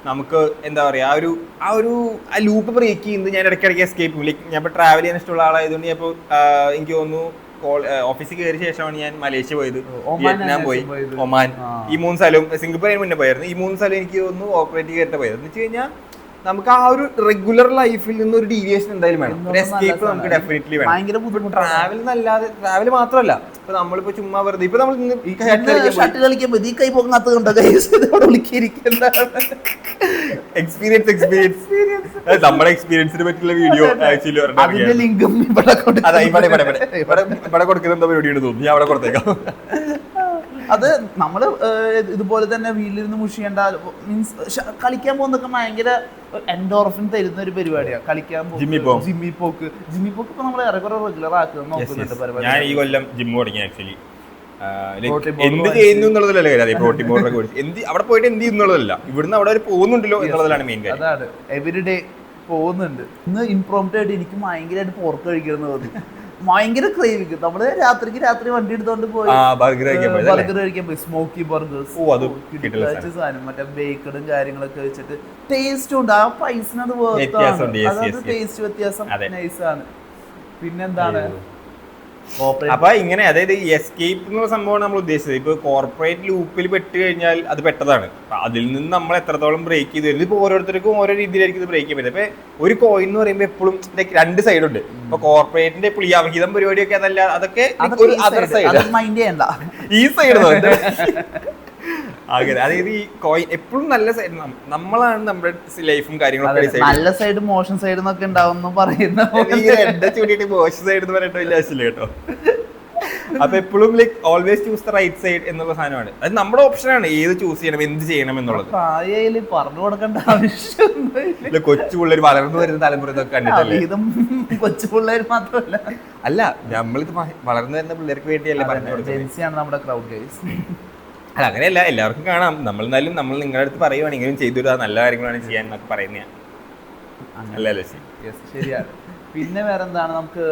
നമുക്ക് എന്താ പറയാ ആ ലൂപ്പ് ബ്രേക്ക് ചെയ്യുന്നത് ഞാൻ ഇടയ്ക്കിടയ്ക്ക് എസ്കേപ്പ് ചെയ്യും. ലൈക്ക് ഞാൻ ഇപ്പോൾ ട്രാവൽ ചെയ്യാൻ ഇഷ്ടമുള്ള ആളായതുകൊണ്ട് ഞാൻ ഇപ്പോൾ എനിക്ക് തോന്നുന്നു ഓഫീസിൽ കയറിയ ശേഷമാണ് ഞാൻ മലേഷ്യ പോയത്, വിയറ്റ്നാം പോയി, ഒമാൻ, ഈ 3 സ്ഥലവും. സിംഗപ്പൂർ അതിന് മുന്നേ പോയായിരുന്നു. ഈ 3 സ്ഥലം എനിക്ക് തോന്നുന്നു ഓപ്പറേറ്റ് കയറിട്ട് പോയത്. എന്ന് വെച്ച് കഴിഞ്ഞാൽ നമുക്ക് ആ ഒരു റെഗുലർ ലൈഫിൽ നിന്ന് ഒരു ഡീവിയേഷൻ എന്തായാലും വേണം, ഒരു എസ്കേപ്പ് നമുക്ക് ഡെഫിനറ്റ്ലി വേണം. ട്രാവൽ എന്നല്ലാതെ, ട്രാവൽ മാത്രമല്ല, ഇപ്പൊ നമ്മളിപ്പോ ചുമ്മാ വെറുതെ ഇപ്പൊ നമ്മൾ എക്സ്പീരിയൻസ് നമ്മുടെ എക്സ്പീരിയൻസിനെ പറ്റിയുള്ള വീഡിയോ ആക്ച്വലി ഇവിടെ കൊടുക്കുന്ന എന്താ പരിപാടിയാണ് തോന്നുന്നു, ഞാൻ അവിടെ കൊടുത്തേക്കാം. അത് നമ്മള് ഇതുപോലെ തന്നെ വീട്ടിലിരുന്ന് മുഷിയേണ്ട, മീൻസ് കളിക്കാൻ പോകുന്നതൊക്കെ ഭയങ്കര എൻഡോർഫിൻ തരുന്ന ഒരു പരിപാടിയാണ്. കളിക്കാൻ പോകും, ജിമ്മി പോക്ക് ഇപ്പൊ നമ്മൾ ഏറെക്കുറെ റെഗുലർ ആക്കുക നോക്കുന്നുണ്ട്. ഞാൻ ഈ കൊല്ലം ജിമ്മ് തുടങ്ങി ആക്ച്വലി. എന്ത് ചെയ്യുന്നു എന്നുള്ളതല്ല കാര്യം, പ്രോട്ടീൻ പൗഡർ അവിടെ പോയിട്ട് എന്ത് ചെയ്യുന്നുള്ളതല്ല, ഇവിടുന്ന് അവിടെ വരെ പോകുന്നുണ്ടല്ലോ എന്നുള്ളതാണ് മെയിൻ കാര്യം. അതാണ് എവരിഡേ പോകുന്നുണ്ട്. ഇന്ന് ഇംപ്രോംപ്റ്റ് ആയിട്ട് എനിക്ക് ഭയങ്കരമായിട്ട് പോർക്ക് കഴിക്കണം തോന്നി, ഭയങ്കര ക്രേവിങ്. നമ്മള് രാത്രി വണ്ടി എടുത്തോണ്ട് പോയി ബർഗർ കഴിക്കാൻ പോയി, സ്മോക്കി ബർഗേഴ്സ് സാധനം, മറ്റേ ബേക്കഡും കാര്യങ്ങളൊക്കെ വെച്ചിട്ട് ടേസ്റ്റും ഉണ്ട്. ആ പൈസനത് അതായത് ടേസ്റ്റ് വ്യത്യാസം നൈസാണ്. പിന്നെന്താണ് അപ്പൊ ഇങ്ങനെ, അതായത് എസ്കേപ്പ് എന്നുള്ള സംഭവമാണ് നമ്മൾ ഉദ്ദേശിച്ചത്. ഇപ്പൊ കോർപ്പറേറ്റ് ലൂപ്പിൽ പെട്ട് കഴിഞ്ഞാൽ അത് പെട്ടതാണ്. അതിൽ നിന്ന് നമ്മൾ എത്രത്തോളം ബ്രേക്ക് ചെയ്ത് വരുന്നത് ഇപ്പൊ ഓരോരുത്തർക്കും ഓരോ രീതിയിലായിരിക്കും ഇത് ബ്രേക്ക് ചെയ്യാൻ പറ്റും. അപ്പൊ ഒരു കോയിൻ എന്ന് പറയുമ്പോൾ എപ്പോഴും രണ്ട് സൈഡ് ഉണ്ട്. ഇപ്പൊ കോർപ്പറേറ്റിന്റെ എപ്പോഴും ഈ അവഹിതം പരിപാടിയൊക്കെ അതല്ല, അതൊക്കെ ഒരു അതർ സൈഡ്, മൈൻഡ് ചെയ്യണ്ട ഈ സൈഡ് അങ്ങനെ. അതായത് ഈ കോയിൻ എപ്പോഴും നല്ല സൈഡ്, നമ്മളാണ് നമ്മുടെ ലൈഫും കാര്യങ്ങളൊക്കെ. നല്ല സൈഡ് മോശം സൈഡ് എന്നൊക്കെ ഉണ്ടാവും പറയുന്ന ചൂടിയിട്ട് മോശം സൈഡ് എന്ന് പറഞ്ഞിട്ട് വലിയ ആവശ്യമില്ല കേട്ടോ. അപ്പൊ എപ്പോഴും like always choose the right side എന്നുള്ള സാധനമാണ്. അത് നമ്മുടെ ഓപ്ഷനാണ് ഏത് ചൂസ് ചെയ്യണം, എന്ത് ചെയ്യണം എന്നുള്ളത്. പറഞ്ഞു കൊടുക്കേണ്ട ആവശ്യം കൊച്ചു പിള്ളേർ വളർന്നു വരുന്ന തലമുറ ഇതൊക്കെ കണ്ടിട്ടല്ലേ. കൊച്ചു പിള്ളേർ മാത്രമല്ല, അല്ല നമ്മളിത് വളർന്നു വരുന്ന പിള്ളേർക്ക് വേണ്ടിയല്ലേ പറഞ്ഞു കൊടുക്കുന്നത്. നമ്മുടെ ക്രൗഡ് ഗൈസ്. അല്ല അങ്ങനെയല്ല, എല്ലാവർക്കും കാണാം. നമ്മൾ നിങ്ങളുടെ അടുത്ത് പറയുവാണെങ്കിലും ചെയ്തു നല്ല കാര്യങ്ങളാണ് ചെയ്യാൻ എന്നൊക്കെ പറയുന്നതാണ്. അല്ലല്ലോ ശരിയാണ്. പിന്നെ വേറെ എന്താണ് നമുക്ക്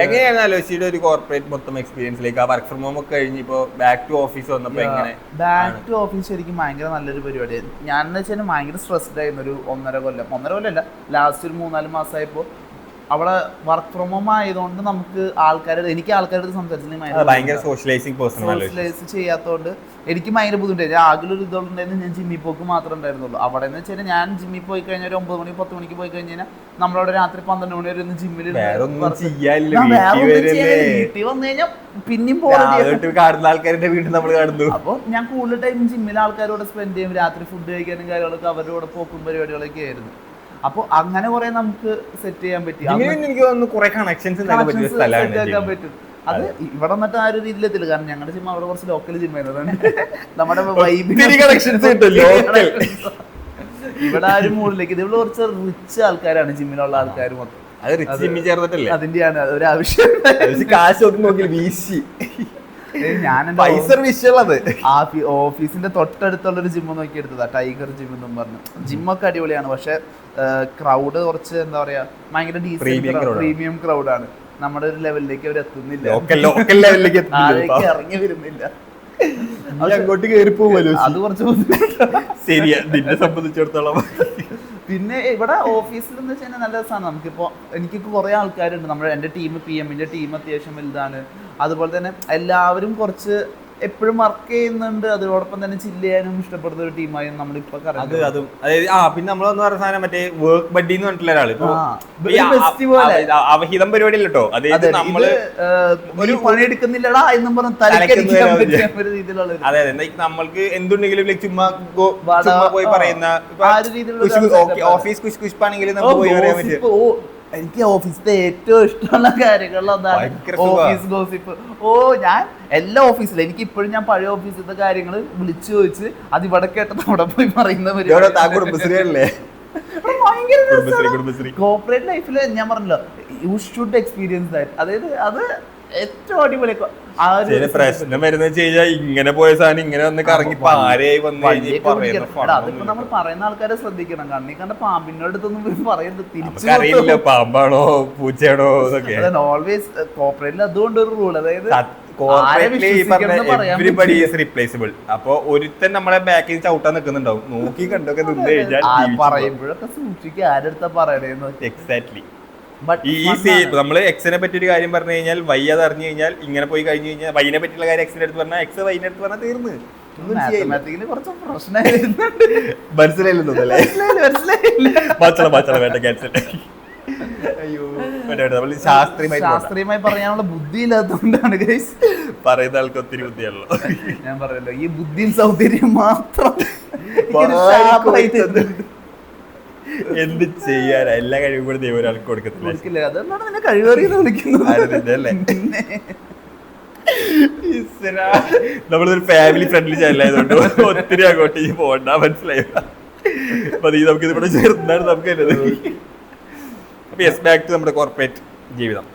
എങ്ങനെയാണ് ആലോചിച്ചിട്ട് ഒരു കോർപ്പറേറ്റ് മൊത്തം എക്സ്പീരിയൻസിലേക്ക് ആ വർക്ക് ഫ്രം ഹോം ഒക്കെ കഴിഞ്ഞ് ഇപ്പോ ബാക്ക് ടു ഓഫീസ് വന്നപ്പോ എങ്ങനെ? ബാക്ക് ടു ഓഫീസ് ശരിക്കും ഭയങ്കര നല്ലൊരു പരിപാടിയായിരുന്നു. ഞാൻ എന്ന് വെച്ചാൽ ഭയങ്കര സ്ട്രെസ്ഡ് ആയിരുന്നു ഒരു 1.5 കൊല്ലം, ലാസ്റ്റ് ഒരു 3-4 മാസമായപ്പോ. അവിടെ വർക്ക് ഫ്രം ഹോം ആയതുകൊണ്ട് നമുക്ക് എനിക്ക് ആൾക്കാരുടെ സംസാരിച്ചില്ലെങ്കിൽ സോഷ്യലൈസ് ചെയ്യാത്തതുകൊണ്ട് എനിക്ക് ഭയങ്കര ബുദ്ധിമുട്ടായിരുന്നു. ആകെയൊരു ഇതുണ്ടായിരുന്നു, ഞാൻ ജിമ്മിൽ പോക്ക് മാത്രമേ ഉണ്ടായിരുന്നുള്ളൂ. അവിടെ എന്ന് വെച്ചാൽ ഞാൻ ജിമ്മിൽ പോയി കഴിഞ്ഞാൽ ഒരു 9 മണി 10 മണിക്ക് പോയി കഴിഞ്ഞാൽ നമ്മളവിടെ രാത്രി 12 മണി വരെ ഒന്ന് ജിമ്മിൽ വീട്ടിൽ വന്നു കഴിഞ്ഞാൽ പിന്നെയും ആൾക്കാരുടെ വീട്ടിൽ നമ്മൾ കാണുന്നു. അപ്പോൾ ഞാൻ കൂടുതൽ ടൈം ജിമ്മിലെ ആൾക്കാരോട് സ്പെൻഡ് ചെയ്യും. രാത്രി ഫുഡ് കഴിക്കാനും കാര്യങ്ങളൊക്കെ അവരുടെ കൂടെ പോക്കും പരിപാടികളൊക്കെ ആയിരുന്നു. അപ്പൊ അങ്ങനെ കുറെ നമുക്ക് സെറ്റ് ചെയ്യാൻ പറ്റി. എനിക്ക് തോന്നുന്നു കുറെ കണക്ഷൻസ് പറ്റും. അത് ഇവിടെ വന്നിട്ട് ആ ഒരു രീതിയിലെത്തില്ല, കാരണം ഞങ്ങളുടെ ജിം അവിടെ കുറച്ച് ലോക്കൽ ജിം ആയിരുന്നു. നമ്മുടെ ഇവിടെ ആ ഒരു മൂഡിലേക്ക് ഇത് ഇവിടെ കുറച്ച് റിച്ച് ആൾക്കാരാണ് ജിമ്മിലുള്ള ആൾക്കാർ മൊത്തം. അതിന്റെയാണ് ഒരു ആവശ്യം. ഞാൻ ഓഫീസിന്റെ തൊട്ടടുത്തുള്ള ഒരു ജിമ്മ് നോക്കി എടുത്തതാ, ടൈഗർ ജിം എന്നും പറഞ്ഞു. ജിമ്മൊക്കെ അടിപൊളിയാണ്, പക്ഷെ ക്രൗഡ് കുറച്ച് എന്താ പറയാ ഭയങ്കര പ്രീമിയം ക്രൗഡാണ്. നമ്മുടെ ഒരു ലെവലിലേക്ക് അവർ എത്തുന്നില്ല, ഇറങ്ങി വരുന്നില്ല. അങ്ങോട്ട് കയറി പോകുമല്ലോ, അത് കുറച്ച് ശരിയാ നിന്നെ സംബന്ധിച്ചിടത്തോളം. പിന്നെ ഇവിടെ ഓഫീസിൽ എന്ന് വെച്ചാൽ നല്ല രസമാണ്. എനിക്കിപ്പോൾ കുറേ ആൾക്കാരുണ്ട്. എൻ്റെ ടീം PM-ന്റെ ടീം അത്യാവശ്യം വലുതാണ്. അതുപോലെ തന്നെ എല്ലാവരും കുറച്ച് എപ്പോഴും വർക്ക് ചെയ്യുന്നുണ്ട്, അതോടൊപ്പം തന്നെ ചില്ല് ചെയ്യാനും ഇഷ്ടപ്പെടുന്ന ഒരു ടീമായി നമ്മളിപ്പോ അതും അതായത് പിന്നെ നമ്മളൊന്ന് പറഞ്ഞ സാധനം മറ്റേ വർക്ക് ബഡ്ഡി എന്ന് പറഞ്ഞിട്ടുള്ള ഒരാള് അവഹിതം പരിപാടി കേട്ടോ. അതായത് നമ്മള് ഒരു പണിയെടുക്കുന്നില്ലടാ എന്നും പറഞ്ഞ രീതിയിലുള്ള അതെ നമ്മൾക്ക് എന്തുണ്ടെങ്കിലും ചുമ്മാ പോയി പറയുന്ന ഓഫീസ് കുശ് കുഷ്പാണെങ്കിലും നമുക്ക് പോയി പറയാൻ പറ്റും. എനിക്ക് ഓഫീസിലെ ഏറ്റവും ഇഷ്ടമുള്ള കാര്യങ്ങളിൽ ഒന്നാണ് ഓഫീസ് ഗോസിപ്പ്. ഞാൻ എല്ലാ ഓഫീസിലും എനിക്ക് ഇപ്പോഴും ഞാൻ പഴയ ഓഫീസിലത്തെ കാര്യങ്ങൾ വിളിച്ചു ചോദിച്ച് അത് ഇവിടെ കേട്ടത് അവിടെ പോയി പറയുന്ന കോർപ്പറേറ്റ് ലൈഫിൽ ഞാൻ പറഞ്ഞല്ലോ യു ഷുഡ് എക്സ്പീരിയൻസ് ദാറ്റ്. അതായത് അത് ഏറ്റവും അടിപൊളി. പ്രശ്നം വരുന്ന ഇങ്ങനെ പോയ സാധനം ഇങ്ങനെ വന്ന് കറങ്ങി പാരയായി അതിപ്പോ നമ്മൾ പറയുന്ന ആൾക്കാരെ ശ്രദ്ധിക്കണം. കണ്ണി കണ്ട പാമ്പിനോട് അടുത്തൊന്നും പറയരുത്, തിരിച്ചറിയില്ല പാമ്പാണോ പൂച്ചയാണോ എന്നൊക്കെ. ഓൾവേസ് കോർപ്പറേറ്റിൽ അതുകൊണ്ട് ഒരു റൂൾ, അതായത് എവരിബഡി ഈസ് റീപ്ലേസബിൾ. അപ്പൊ ഒരുത്തൻ നമ്മളെ ബാക്കിൽ ചവിട്ടാൻ നിൽക്കുന്നുണ്ടാവും, നോക്കി കണ്ടൊക്കെ നിന്ന് കഴിഞ്ഞാൽ പറയുമ്പോഴൊക്കെ സൂക്ഷിക്കുക ആരെടുത്താ പറയണേന്ന്. എക്സാക്ട്ലി. ഈ നമ്മള് എക്സിനെ പറ്റി ഒരു കാര്യം പറഞ്ഞു കഴിഞ്ഞാൽ വൈ അത് അറിഞ്ഞു കഴിഞ്ഞാൽ ഇങ്ങനെ പോയി കഴിഞ്ഞു കഴിഞ്ഞാൽ വൈനെ പറ്റിയുള്ള കാര്യം എക്സിന്റെ അടുത്ത് പറഞ്ഞാൽ എക്സ് വൈനെ അടുത്ത് പറഞ്ഞാൽ തീർന്ന്. കുറച്ച് പ്രശ്നമായിരുന്നു, മനസ്സിലായില്ലെന്നോ വേണ്ട ക്യാൻസൽ. ശാസ്ത്രീയമായി പറയാനുള്ള ബുദ്ധി ഇല്ലാത്തതുകൊണ്ടാണ് പറയുന്ന ആൾക്ക് ഒത്തിരി ബുദ്ധിയാണല്ലോ. ഞാൻ പറയല്ലോ ഈ ബുദ്ധിയും സൗകര്യം മാത്രം എന്ത് ചെയ്യാൻ എല്ലാ കഴിവും കൂടെ ദൈവം ഒരാൾക്ക് കൊടുക്കത്തില്ല. അതെന്താണ് നിന്നെ കഴിവേറിയെന്ന് വിളിക്കുന്നത് അല്ലേ? നമ്മളൊരു ഫാമിലി ഫ്രണ്ട്ലി ചാനലായതുകൊണ്ട് ഒത്തിരി അങ്ങോട്ട് പോകണ്ട, മനസ്സിലായോ? അപ്പൊ നീ നമുക്ക് ഇതിവിടെ ചേർന്നാണ് നമുക്ക് അപ്പൊ യെസ് ബാക്ക് ടു നമ്മുടെ കോർപ്പറേറ്റ് ജീവിതം.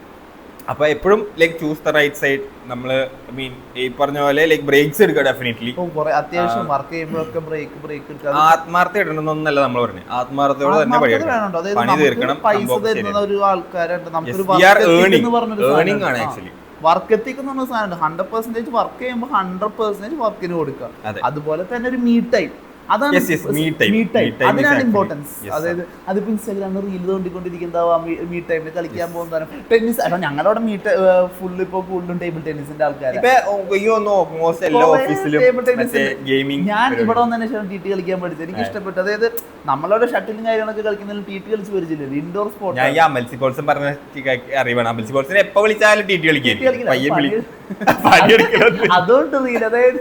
അപ്പൊ എപ്പോഴും like choose the right side. നമ്മള് മീൻ ഈ പറഞ്ഞ പോലെ ലൈക്ക് ബ്രേക്സ് എടുക്കുക ഡെഫിനറ്റ്ലി. അത്യാവശ്യം വർക്ക് ചെയ്യുമ്പോഴൊക്കെ ബ്രേക്ക് ആത്മാർത്ഥ ഇടണമെന്നല്ല നമ്മൾ പറഞ്ഞു. ആത്മാർത്ഥയോടെ തന്നെ പണി തീർക്കണം. ഏർണിംഗ് ആണ് ആക്ച്വലി. വർക്ക് എത്തിക് എന്ന് പറഞ്ഞ സാധനം 100% വർക്ക് ചെയ്യുമ്പോൾ 100% വർക്കിന് കൊടുക്കുക. അതുപോലെ തന്നെ ഒരു മീ ടൈം, അതാണ് അതിനാണ് ഇമ്പോർട്ടൻസ്. അതായത് അതിപ്പോ ഇൻസ്റ്റാഗ്രാമിൽ റീൽ തോണ്ടിക്കൊണ്ടിരിക്കുന്നതാവാം, മീ ടൈമിൽ കളിക്കാൻ പോകുന്നതാണ് ടെന്നീസ്. ഞങ്ങളവിടെ ഫുൾ ഇപ്പൊ കൂടുതലും ടേബിൾ ടെന്നീസിന്റെ ആൾക്കാർ. ഞാൻ ഇവിടെ വന്നതിന് ശേഷം ടി ടി കളിക്കാൻ പഠിച്ചത് എനിക്ക് ഇഷ്ടപ്പെട്ടു. അതായത് നമ്മളവിടെ ഷട്ടിലും കാര്യങ്ങളൊക്കെ കളിക്കുന്നതിൽ ടി ടി കളിച്ച് പരിചയമില്ല, ഇൻഡോർ സ്പോർട്സ്. അതുകൊണ്ട് റീൽ, അതായത്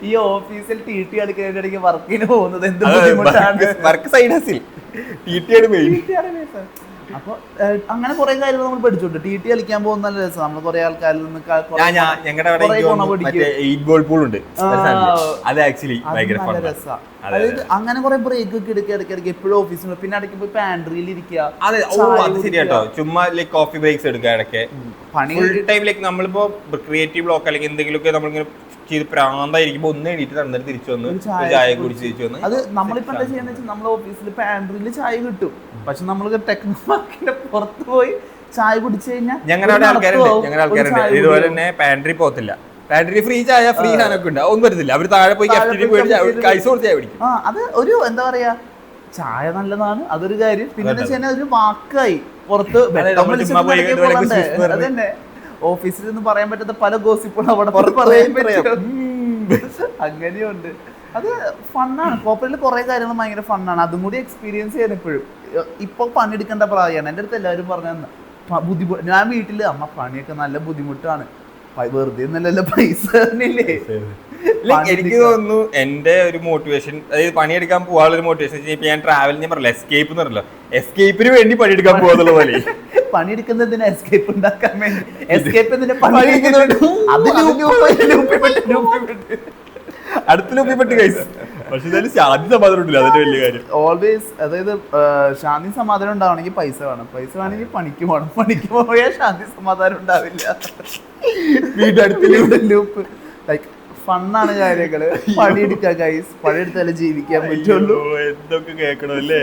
ഈ ഓഫീസിൽ ടി ടി കളിക്കുന്നതിനിടയ്ക്ക് വർക്കിന് പോകുന്നത് എന്ത് ബുദ്ധിമുട്ടാണ്. അപ്പൊ അങ്ങനെ കുറെ കാര്യങ്ങൾ നമ്മൾ പഠിച്ചോണ്ട് ടി ടി കളിക്കാൻ പോകുന്ന നല്ല രസം. നമ്മൾ കുറെ ആൾക്കാരിൽ നിന്ന് അതായത് അങ്ങനെ കുറെ ബ്രേക്ക് ഒക്കെ എടുക്കുക, ഇടയ്ക്കിടയ്ക്ക് എപ്പോഴും ഓഫീസിൽ, പിന്നെ ഇടയ്ക്ക് പോയി പാൻട്രിയിൽ ഇരിക്കുക, ചുമ്മാ ലൈക്ക് കോഫി ബ്രേക്സ് എടുക്കുക ഇടയ്ക്ക്. ഫുൾ ടൈം ലൈക്ക് നമ്മളിപ്പോ ക്രിയേറ്റീവ് ബ്ലോക്ക് അല്ലെങ്കിൽ എന്തെങ്കിലുമൊക്കെ നമ്മളിങ്ങനെ ചെയ്ത് പ്രാന്തായിരിക്കുമ്പോ ഒന്ന് എണീറ്റ് തന്നിട്ട് തിരിച്ചു വന്ന് ചായ കുടിച്ച് തിരിച്ചു വന്ന്. അത് നമ്മളിപ്പോ എന്താ ചെയ്യുന്ന വെച്ചാൽ നമ്മളെ ഓഫീസിൽ പാൻട്രിയിൽ ചായ കിട്ടും, പക്ഷെ നമ്മൾ ടെക്നോമാർക്കിന്റെ പുറത്ത് പോയി ചായ കുടിച്ചു കഴിഞ്ഞാൽ ഞങ്ങളുടെ ആൾക്കാരുണ്ട് ഇതുപോലെ തന്നെ പാൻട്രി പോകത്തില്ല. പാൻട്രി ഫ്രീ ചായ ഫ്രീ സാധനമൊക്കെ ഉണ്ട്, ഒന്നും വരത്തില്ല. അവര് താഴെ പോയി ചായ പിടിക്കും. അത് ഒരു എന്താ പറയാ, ചായ നല്ലതാണ്, അതൊരു കാര്യം. പിന്നെ ഒരു വാക്കായി പുറത്ത് അതന്നെ ഓഫീസിൽ നിന്ന് പറയാൻ പറ്റാത്ത പല ഗോസിപ്പുകളും അവിടെ പറയാൻ പറ്റും. അങ്ങനെയുണ്ട്. അത് ഫണ്ണാണ്. കോർപ്പറേറ്റിൽ കുറെ കാര്യങ്ങൾ ഭയങ്കര ഫണ്ണാണ്. അതും കൂടി എക്സ്പീരിയൻസ് ചെയ്യാൻ എപ്പോഴും ഇപ്പൊ പണിയെടുക്കേണ്ട പ്രായമാണ്. എൻ്റെ അടുത്ത് എല്ലാവരും പറഞ്ഞു ബുദ്ധിമുട്ട്. ഞാൻ വീട്ടില് അമ്മ പണിയൊക്കെ നല്ല ബുദ്ധിമുട്ടാണ്, വെറുതെ ഒന്നല്ലല്ലോ പൈസ തന്നെയല്ലേ. എനിക്ക് തോന്നുന്നു എന്റെ ഒരു മോട്ടിവേഷൻ, അതായത് പണിയെടുക്കാൻ പോകാനുള്ള ഒരു മോട്ടിവേഷൻ ഞാൻ ട്രാവൽ, ഞാൻ പറഞ്ഞല്ലോ എസ്കേപ്പ് എന്ന് പറഞ്ഞല്ലോ, എസ്കേപ്പിന് വേണ്ടി പണിയെടുക്കാൻ പോകുന്നുള്ള പോലെ. പണിയെടുക്കുന്നതിന് എസ്കേപ്പ് ഉണ്ടാക്കാൻ വേണ്ടി, എസ്കേപ്പ് അടുത്ത് കഴിച്ചു. പക്ഷെ ശാന്തി സമാധാനം ഉണ്ടല്ലോ, അതിന്റെ വലിയ കാര്യം. ഓൾവേസ് അതായത് ശാന്തി സമാധാനം ഉണ്ടാവണമെങ്കിൽ പൈസ വേണം, പൈസ വേണമെങ്കിൽ പണിക്ക് പോകണം, പണിക്ക് പോയാൽ ശാന്തി സമാധാനം ഉണ്ടാവില്ല. വീടടുത്ത് ലൂപ്പ്. ലൈക്ക് ഫണ്ണാണ് കാര്യങ്ങള്. പണിയെടുക്കുക ഗൈസ്, പണിയെടുത്താലേ ജീവിക്കാൻ പറ്റുള്ളൂ. എന്തൊക്കെ കേൾക്കണല്ലേ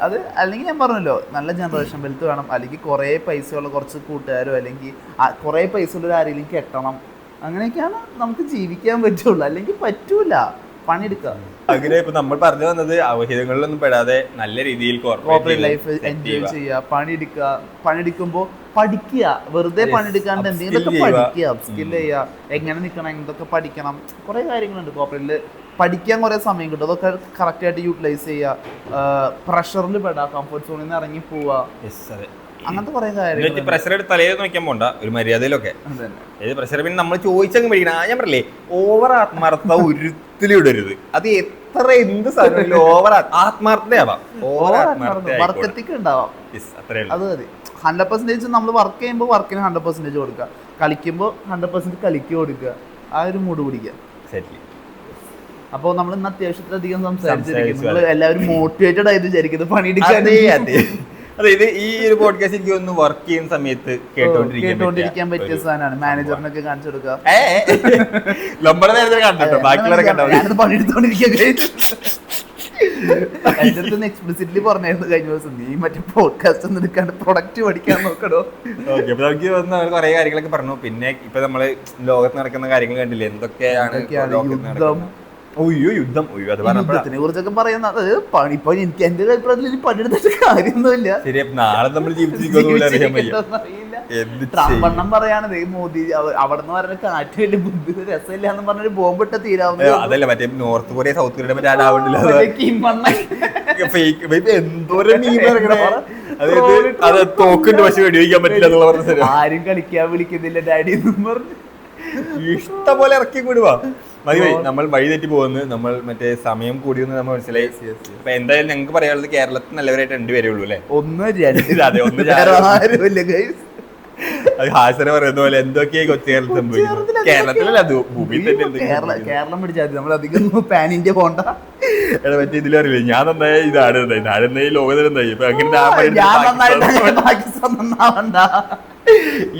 അത്. അല്ലെങ്കിൽ ഞാൻ പറഞ്ഞല്ലോ നല്ല ജനറേഷൻ വെൽത്ത് വേണം, അല്ലെങ്കിൽ കുറെ പൈസയുള്ള കുറച്ച് കൂട്ടുകാരോ അല്ലെങ്കിൽ കുറെ പൈസ ഉള്ള ആരെങ്കിലും കെട്ടണം. അങ്ങനെയൊക്കെയാണ് നമുക്ക് ജീവിക്കാൻ പറ്റുള്ളൂ, അല്ലെങ്കിൽ പറ്റൂല. പണിയെടുക്കുക. അങ്ങനെ ഇപ്പൊ നമ്മൾ പറഞ്ഞു വന്നത് അവഹിതങ്ങളിലൊന്നും പെടാതെ നല്ല രീതിയിൽ കോർപ്പറേറ്റ് ലൈഫ് എൻജോയ് ചെയ്യുക, പണിയെടുക്കുക. പണിയെടുക്കുമ്പോൾ പഠിക്കുക, വെറുതെ പണിയെടുക്കാണ്ട് എന്തെങ്കിലുമൊക്കെ പഠിക്കുക, സ്കില്ല് ചെയ്യുക, എങ്ങനെ നിൽക്കണം, എന്തൊക്കെ പഠിക്കണം, കുറേ കാര്യങ്ങളുണ്ട് കോർപ്പറേറ്റിൽ. പഠിക്കാൻ കുറേ സമയം കിട്ടും, അതൊക്കെ കറക്റ്റായിട്ട് യൂട്ടിലൈസ് ചെയ്യുക. പ്രഷറിൽ പെടാം, കംഫർട്ട് സോണിൽ നിന്ന് ഇറങ്ങി പോവുക, അങ്ങനത്തെ കുറെ കാര്യങ്ങൾ. പ്രഷർ തലയിൽ നോക്കാൻ പോണ്ട, ഒരു മര്യാദയിലൊക്കെ പ്രഷർ. പിന്നെ നമ്മൾ ചോദിച്ചങ്ങ് പഠിക്കണം. ഞാൻ പറയില്ലേ, ഓവർ ആത്മാർത്ഥത ഒരിക്കലും ഇടരുത്. അത് എത്ര എന്ത് സാധനം ഓവർ ആത്മാർത്ഥതയാവാം, ഓവർ വർക്കത്തേക്ക് ഉണ്ടാവാം, അത് മതി. 100% നമ്മൾ വർക്ക് ചെയ്യുമ്പോൾ വർക്കിന് 100% കൊടുക്കുക, കളിക്കുമ്പോൾ 100% കളിക്ക് കൊടുക്കുക, ആ ഒരു മൂഡ് പിടിക്കുക. അപ്പോൾ നമ്മൾ ഇന്ന് അത്യാവശ്യത്തിലധികം സംസാരിച്ചിരിക്കുന്നു. നിങ്ങൾ എല്ലാവരും മോട്ടിവേറ്റഡ് ആയിട്ട് വിചാരിക്കുന്നത് പണിയെടുക്കാൻ. അതായത് ഈ ഒരു പോഡ്കാസ്റ്റ് എനിക്ക് ഒന്ന് വർക്ക് ചെയ്യുന്ന സമയത്ത് കേട്ടോണ്ടിരിക്കാൻ പറ്റിയ സാധനമാണ്. മാനേജറിനൊക്കെ കാണിച്ചു കൊടുക്കുക. ഞാനത് പണിയെടുത്തോണ്ടിരിക്കാൻ എന്റെ അടുത്ത് എക്സ്പ്ലിസിറ്റ്ലി പറഞ്ഞായിരുന്നു കഴിഞ്ഞ ദിവസം, നീ മറ്റേ പോഡ്കാസ്റ്റ് ഒന്നും എടുക്കാണ്ട് പ്രൊഡക്റ്റ് പഠിക്കാൻ നോക്കണോ. നമുക്ക് വന്ന് കുറെ കാര്യങ്ങളൊക്കെ പറഞ്ഞു. പിന്നെ ഇപ്പൊ നമ്മള് ലോകത്ത് നടക്കുന്ന കാര്യങ്ങൾ കണ്ടില്ലേ, എന്തൊക്കെയാണ് യുദ്ധത്തിനെ കുറിച്ചൊക്കെ പറയുന്നത്. ഇപ്പൊ എനിക്ക് എന്റെ അഭിപ്രായത്തിൽ പണിയെടുത്തിട്ട് കാര്യമൊന്നുമില്ല. നാളെ നമ്മൾ ട്രംപെണ്ണം പറയാണത് മോദി അവിടെ നിന്ന് പറഞ്ഞ കാറ്റ് വലിയ ബുദ്ധി രസമില്ല എന്ന് പറഞ്ഞൊരു ബോംബിട്ട് തീരാവുന്ന. അതല്ല മറ്റേ നോർത്ത് കൊറിയ സൗത്ത് കൊറിയ മറ്റേ അത് തോക്കിട്ട് പക്ഷെ വെടിവെക്കാൻ പറ്റില്ല എന്നുള്ള പറഞ്ഞ ആരും കളിക്കാൻ വിളിക്കുന്നില്ല ഡാഡി എന്നും പറഞ്ഞു ഇഷ്ടം പോലെ ഇറക്കി വിടുവാ. മതി നമ്മൾ വഴി തെറ്റി പോകുന്നു, നമ്മൾ മറ്റേ സമയം കൂടിയെന്ന് നമ്മൾ മനസ്സിലായി. അപ്പൊ എന്തായാലും ഞങ്ങൾക്ക് പറയാനുള്ളത് കേരളത്തിൽ നല്ലവരായിട്ട് 2 പേരേ ഉള്ളൂ അല്ലെ. അത് ഹാസന പറയുന്ന പോലെ എന്തൊക്കെയാ കൊച്ചു കേരളത്തിൽ സംഭവിക്കുന്നത്. കേരളത്തിലല്ല, അത് ഭൂമിയിൽ തന്നെ. കേരളം പിടിച്ചാൽ നമ്മൾ അധികം പാൻ ഇന്ത്യ പോണ്ട. മറ്റേ ഇതിലറിയില്ല, ഞാൻ നന്നായി ഇതാണ് ഞാനെന്നായി ലോകത്തിൽ നന്നായി. ഇപ്പൊ അങ്ങനെ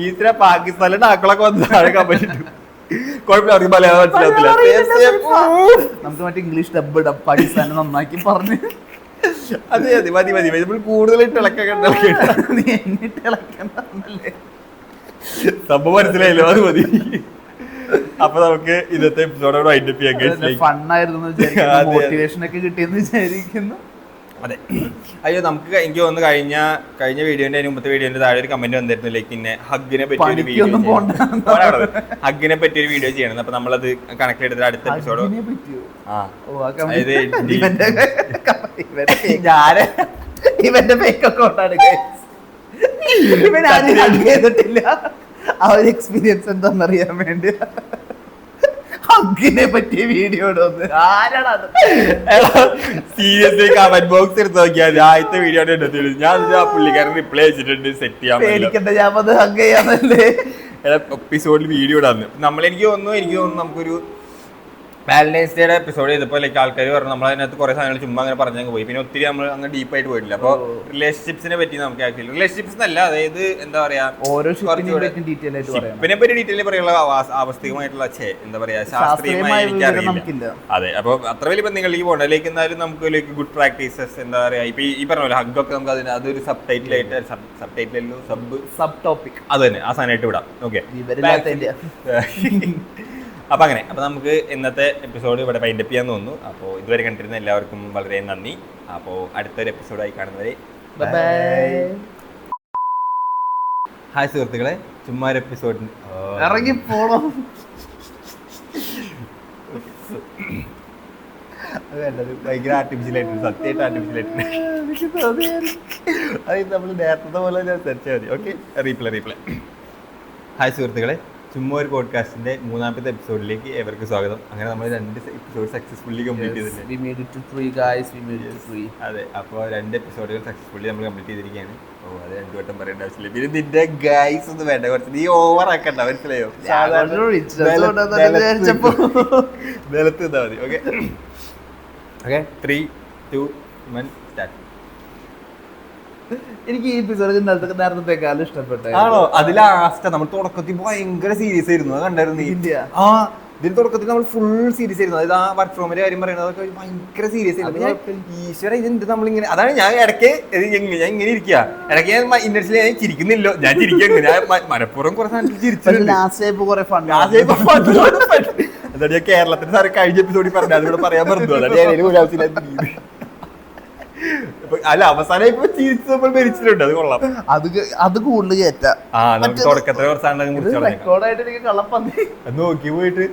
ഈശ്വര പാകിസ്ഥാനിലെ ആക്കളൊക്കെ വന്ന് താഴെ കമ്പനിട്ടു. നമുക്ക് മറ്റേ ഇംഗ്ലീഷ് ഡബ് പാകിസ്ഥാനെ നന്നാക്കി പറഞ്ഞു. അതെ അതെ മതി മതി നമ്മൾ കൂടുതലായിട്ട് ഇളക്കണ്ടല്ലേ, സംഭവം മനസ്സിലായില്ലോ, അത് മതി. അപ്പൊ നമുക്ക് ഇന്നത്തെ എപ്പിസോഡോട് വൈൻഡപ്പ് ചെയ്യാൻ. ഫണ്ണായിരുന്നു, മോട്ടിവേഷൻ ഒക്കെ കിട്ടിയെന്ന് വിചാരിക്കുന്നു. അതെ. അയ്യോ നമുക്ക് എനിക്ക് തോന്നുന്നു കഴിഞ്ഞ വീഡിയോന്റെ മുമ്പത്തെ വീഡിയോന്റെ താഴെ ഒരു കമന്റ് വന്നിരുന്നു, ലൈക്ക് പിന്നെ ഹഗ്ഗിനെ പറ്റി ഒരു വീഡിയോ ചെയ്യണം. അപ്പൊ നമ്മളത് കണക്ട് ചെയ്തിട്ട് അടുത്ത എപ്പിസോഡ് ഇവന്റെ ഫേക്ക് അക്കൗണ്ടാണ് ചെയ്തിട്ടില്ല. ആ ഒരു എക്സ്പീരിയൻസ് എന്താണെന്നറിയാൻ വേണ്ടി ഹഗ്ഗിനെ പറ്റിയ വീഡിയോ ആരാണത് സീരിയസ്ലി കമന്റ് ബോക്സ് എടുത്ത് നോക്കിയാൽ ആദ്യത്തെ വീഡിയോ ഞാൻ പുള്ളിക്കാരൻ റിപ്ലൈ വെച്ചിട്ടുണ്ട്. സെറ്റ് ചെയ്യാൻ ഞാൻ ഹഗ് ചെയ്യാന്നല്ലേ എപ്പിസോഡിൽ വീഡിയോ ഇടാന്ന്. എനിക്ക് തോന്നുന്നു നമുക്കൊരു വാലന്റൈൻസ് ഡേയുടെ എപ്പിസോഡ് ചെയ്തപ്പോൾ ലൈക്ക് ആൾക്കാർ പറഞ്ഞു നമ്മളതിനകത്ത് കുറെ സാധനങ്ങൾ ചുമ്മാ അങ്ങനെ പറഞ്ഞങ്ങ് പോയി. പിന്നെ ഒത്തിരി നമ്മൾ അങ്ങനെ ഡീപ്പായിട്ട് പോയിട്ടില്ല. അപ്പോൾ റിലേഷൻഷിപ്സിനെ പറ്റി നമുക്ക് ആക്ച്വലി റിലേഷൻഷിപ്സ് എന്നല്ല, അതായത് എന്താ പറയാ ഷിപ്പിനെ പറ്റി ഡീറ്റെയിൽ പറയാനുള്ള ആവസ്ഥികമായിട്ടുള്ള എന്താ പറയാ ശാസ്ത്രീയമായി എനിക്കറിയില്ല. അതെ, അപ്പോൾ അത്ര വലിയ ബന്ധങ്ങളിലേക്ക് പോകണ്ട. ലൈക്ക് എന്നാലും നമുക്ക് ലൈക്ക് ഗുഡ് പ്രാക്ടീസസ് എന്താ പറയാ, ഇപ്പൊ ഈ പറഞ്ഞ പോലെ ഹഗ്ഗൊക്കെ നമുക്ക് അതിന് അതൊരു സബ് ടൈറ്റിലായിട്ട് സബ് ടോപ്പിക് അത് തന്നെ ആ സാധനമായിട്ട് വിടാം. ഓക്കെ, അപ്പം അങ്ങനെ. അപ്പം നമുക്ക് ഇന്നത്തെ എപ്പിസോഡ് ഇവിടെ വൈൻഡപ്പ് ചെയ്യാൻ തോന്നുന്നു. അപ്പോൾ ഇതുവരെ കണ്ടിരുന്ന എല്ലാവർക്കും വളരെ നന്ദി. അപ്പോൾ അടുത്തൊരു എപ്പിസോഡായി കാണുന്നവരെ ഹായ് സുഹൃത്തുക്കളെ. ചുമ്മാ ഒരു എപ്പിസോഡിന് ഇറങ്ങി പോണം. ഭയങ്കര ആർട്ടിഫിഷ്യലായിട്ട് സത്യമായിട്ട് ആർട്ടിഫിഷ്യലായിട്ട് അത് നമ്മൾ നേരത്തെ പോലെ സെർച്ച് മതി. Okay, reply. ഹായ് സുഹൃത്തുക്കളെ, ചുമ്മാ ഒരു പോഡ്കാസ്റ്റിന്റെ 3ാമത്തെ എപ്പിസോഡിലേക്ക് ഏവർക്കും സ്വാഗതം. അങ്ങനെ നമ്മൾ 2 എപ്പിസോഡ് സക്സസ്ഫുള്ളി കംപ്ലീറ്റ് ചെയ്തിട്ടുണ്ട്. അതെ, അപ്പോൾ 2 എപ്പിസോഡുകൾ സക്സസ്ഫുള്ളി നമ്മൾ കംപ്ലീറ്റ് ചെയ്തിരിക്കുകയാണ്. ഓ, അത് 2 വട്ടം പറയേണ്ട ആവശ്യമില്ല. പിന്നെ നിന്റെ ഗൈസ് ഒന്നും വേണ്ട, കുറച്ച് നീ ഓവർ ആക്കണ്ട, മനസ്സിലായോ? നിലത്ത് നിന്നാ മതി. Okay, 3, 2, 1 start. എനിക്ക് ഈ എപ്പിസോഡ് നേരത്തേക്കാളും ഇഷ്ടപ്പെട്ടു. ആണോ? അതിൽ ലാസ്റ്റ് നമ്മൾ തുടക്കത്തിൽ ഭയങ്കര സീരിയസ് ആയിരുന്നു, അത് കണ്ടായിരുന്നു. ആ ഇതിൽ തുടക്കത്തിൽ നമ്മൾ ഫുൾ സീരിയസ് ആയിരുന്നു. അതായത് ആ വർക്ക് ഫ്രോമിന്റെ കാര്യം പറയുന്നത് അതൊക്കെ ഭയങ്കര സീരിയസ് ആയിരുന്നു. ഈശ്വര ഇതെന്ത് നമ്മളിങ്ങനെ, അതാണ് ഞാൻ ഇടയ്ക്ക് ഞാൻ ഇങ്ങനെ ഇരിക്കുക, ഇടയ്ക്ക് ഞാൻ ഇൻഡസ്ട്രിയിൽ ഞാൻ ചിരിക്കുന്നില്ലോ, ഞാൻ ചിരിക്കുക, ഞാൻ മനഃപൂർവ്വം കുറെ സാധനത്തിൽ ചിരിച്ചു. അതാണ് ഞാൻ കേരളത്തിന്റെ സാറ് കഴിഞ്ഞ എപ്പിസോഡിൽ പറഞ്ഞു, അതുകൂടെ പറയാൻ പറഞ്ഞു. അതാണ് ഞാൻ അല്ല അവസാനം ഇപ്പൊ ചിരിച്ച് നമ്മൾ മരിച്ചിട്ടുണ്ട്. അത് കൊള്ളാം. അത് കൂടുതൽ കയറ്റാം. തുടക്കത്തിലെ കുറച്ച് റെക്കോർഡായിട്ട് എനിക്ക് കള്ളപ്പന്നി നോക്കി പോയിട്ട്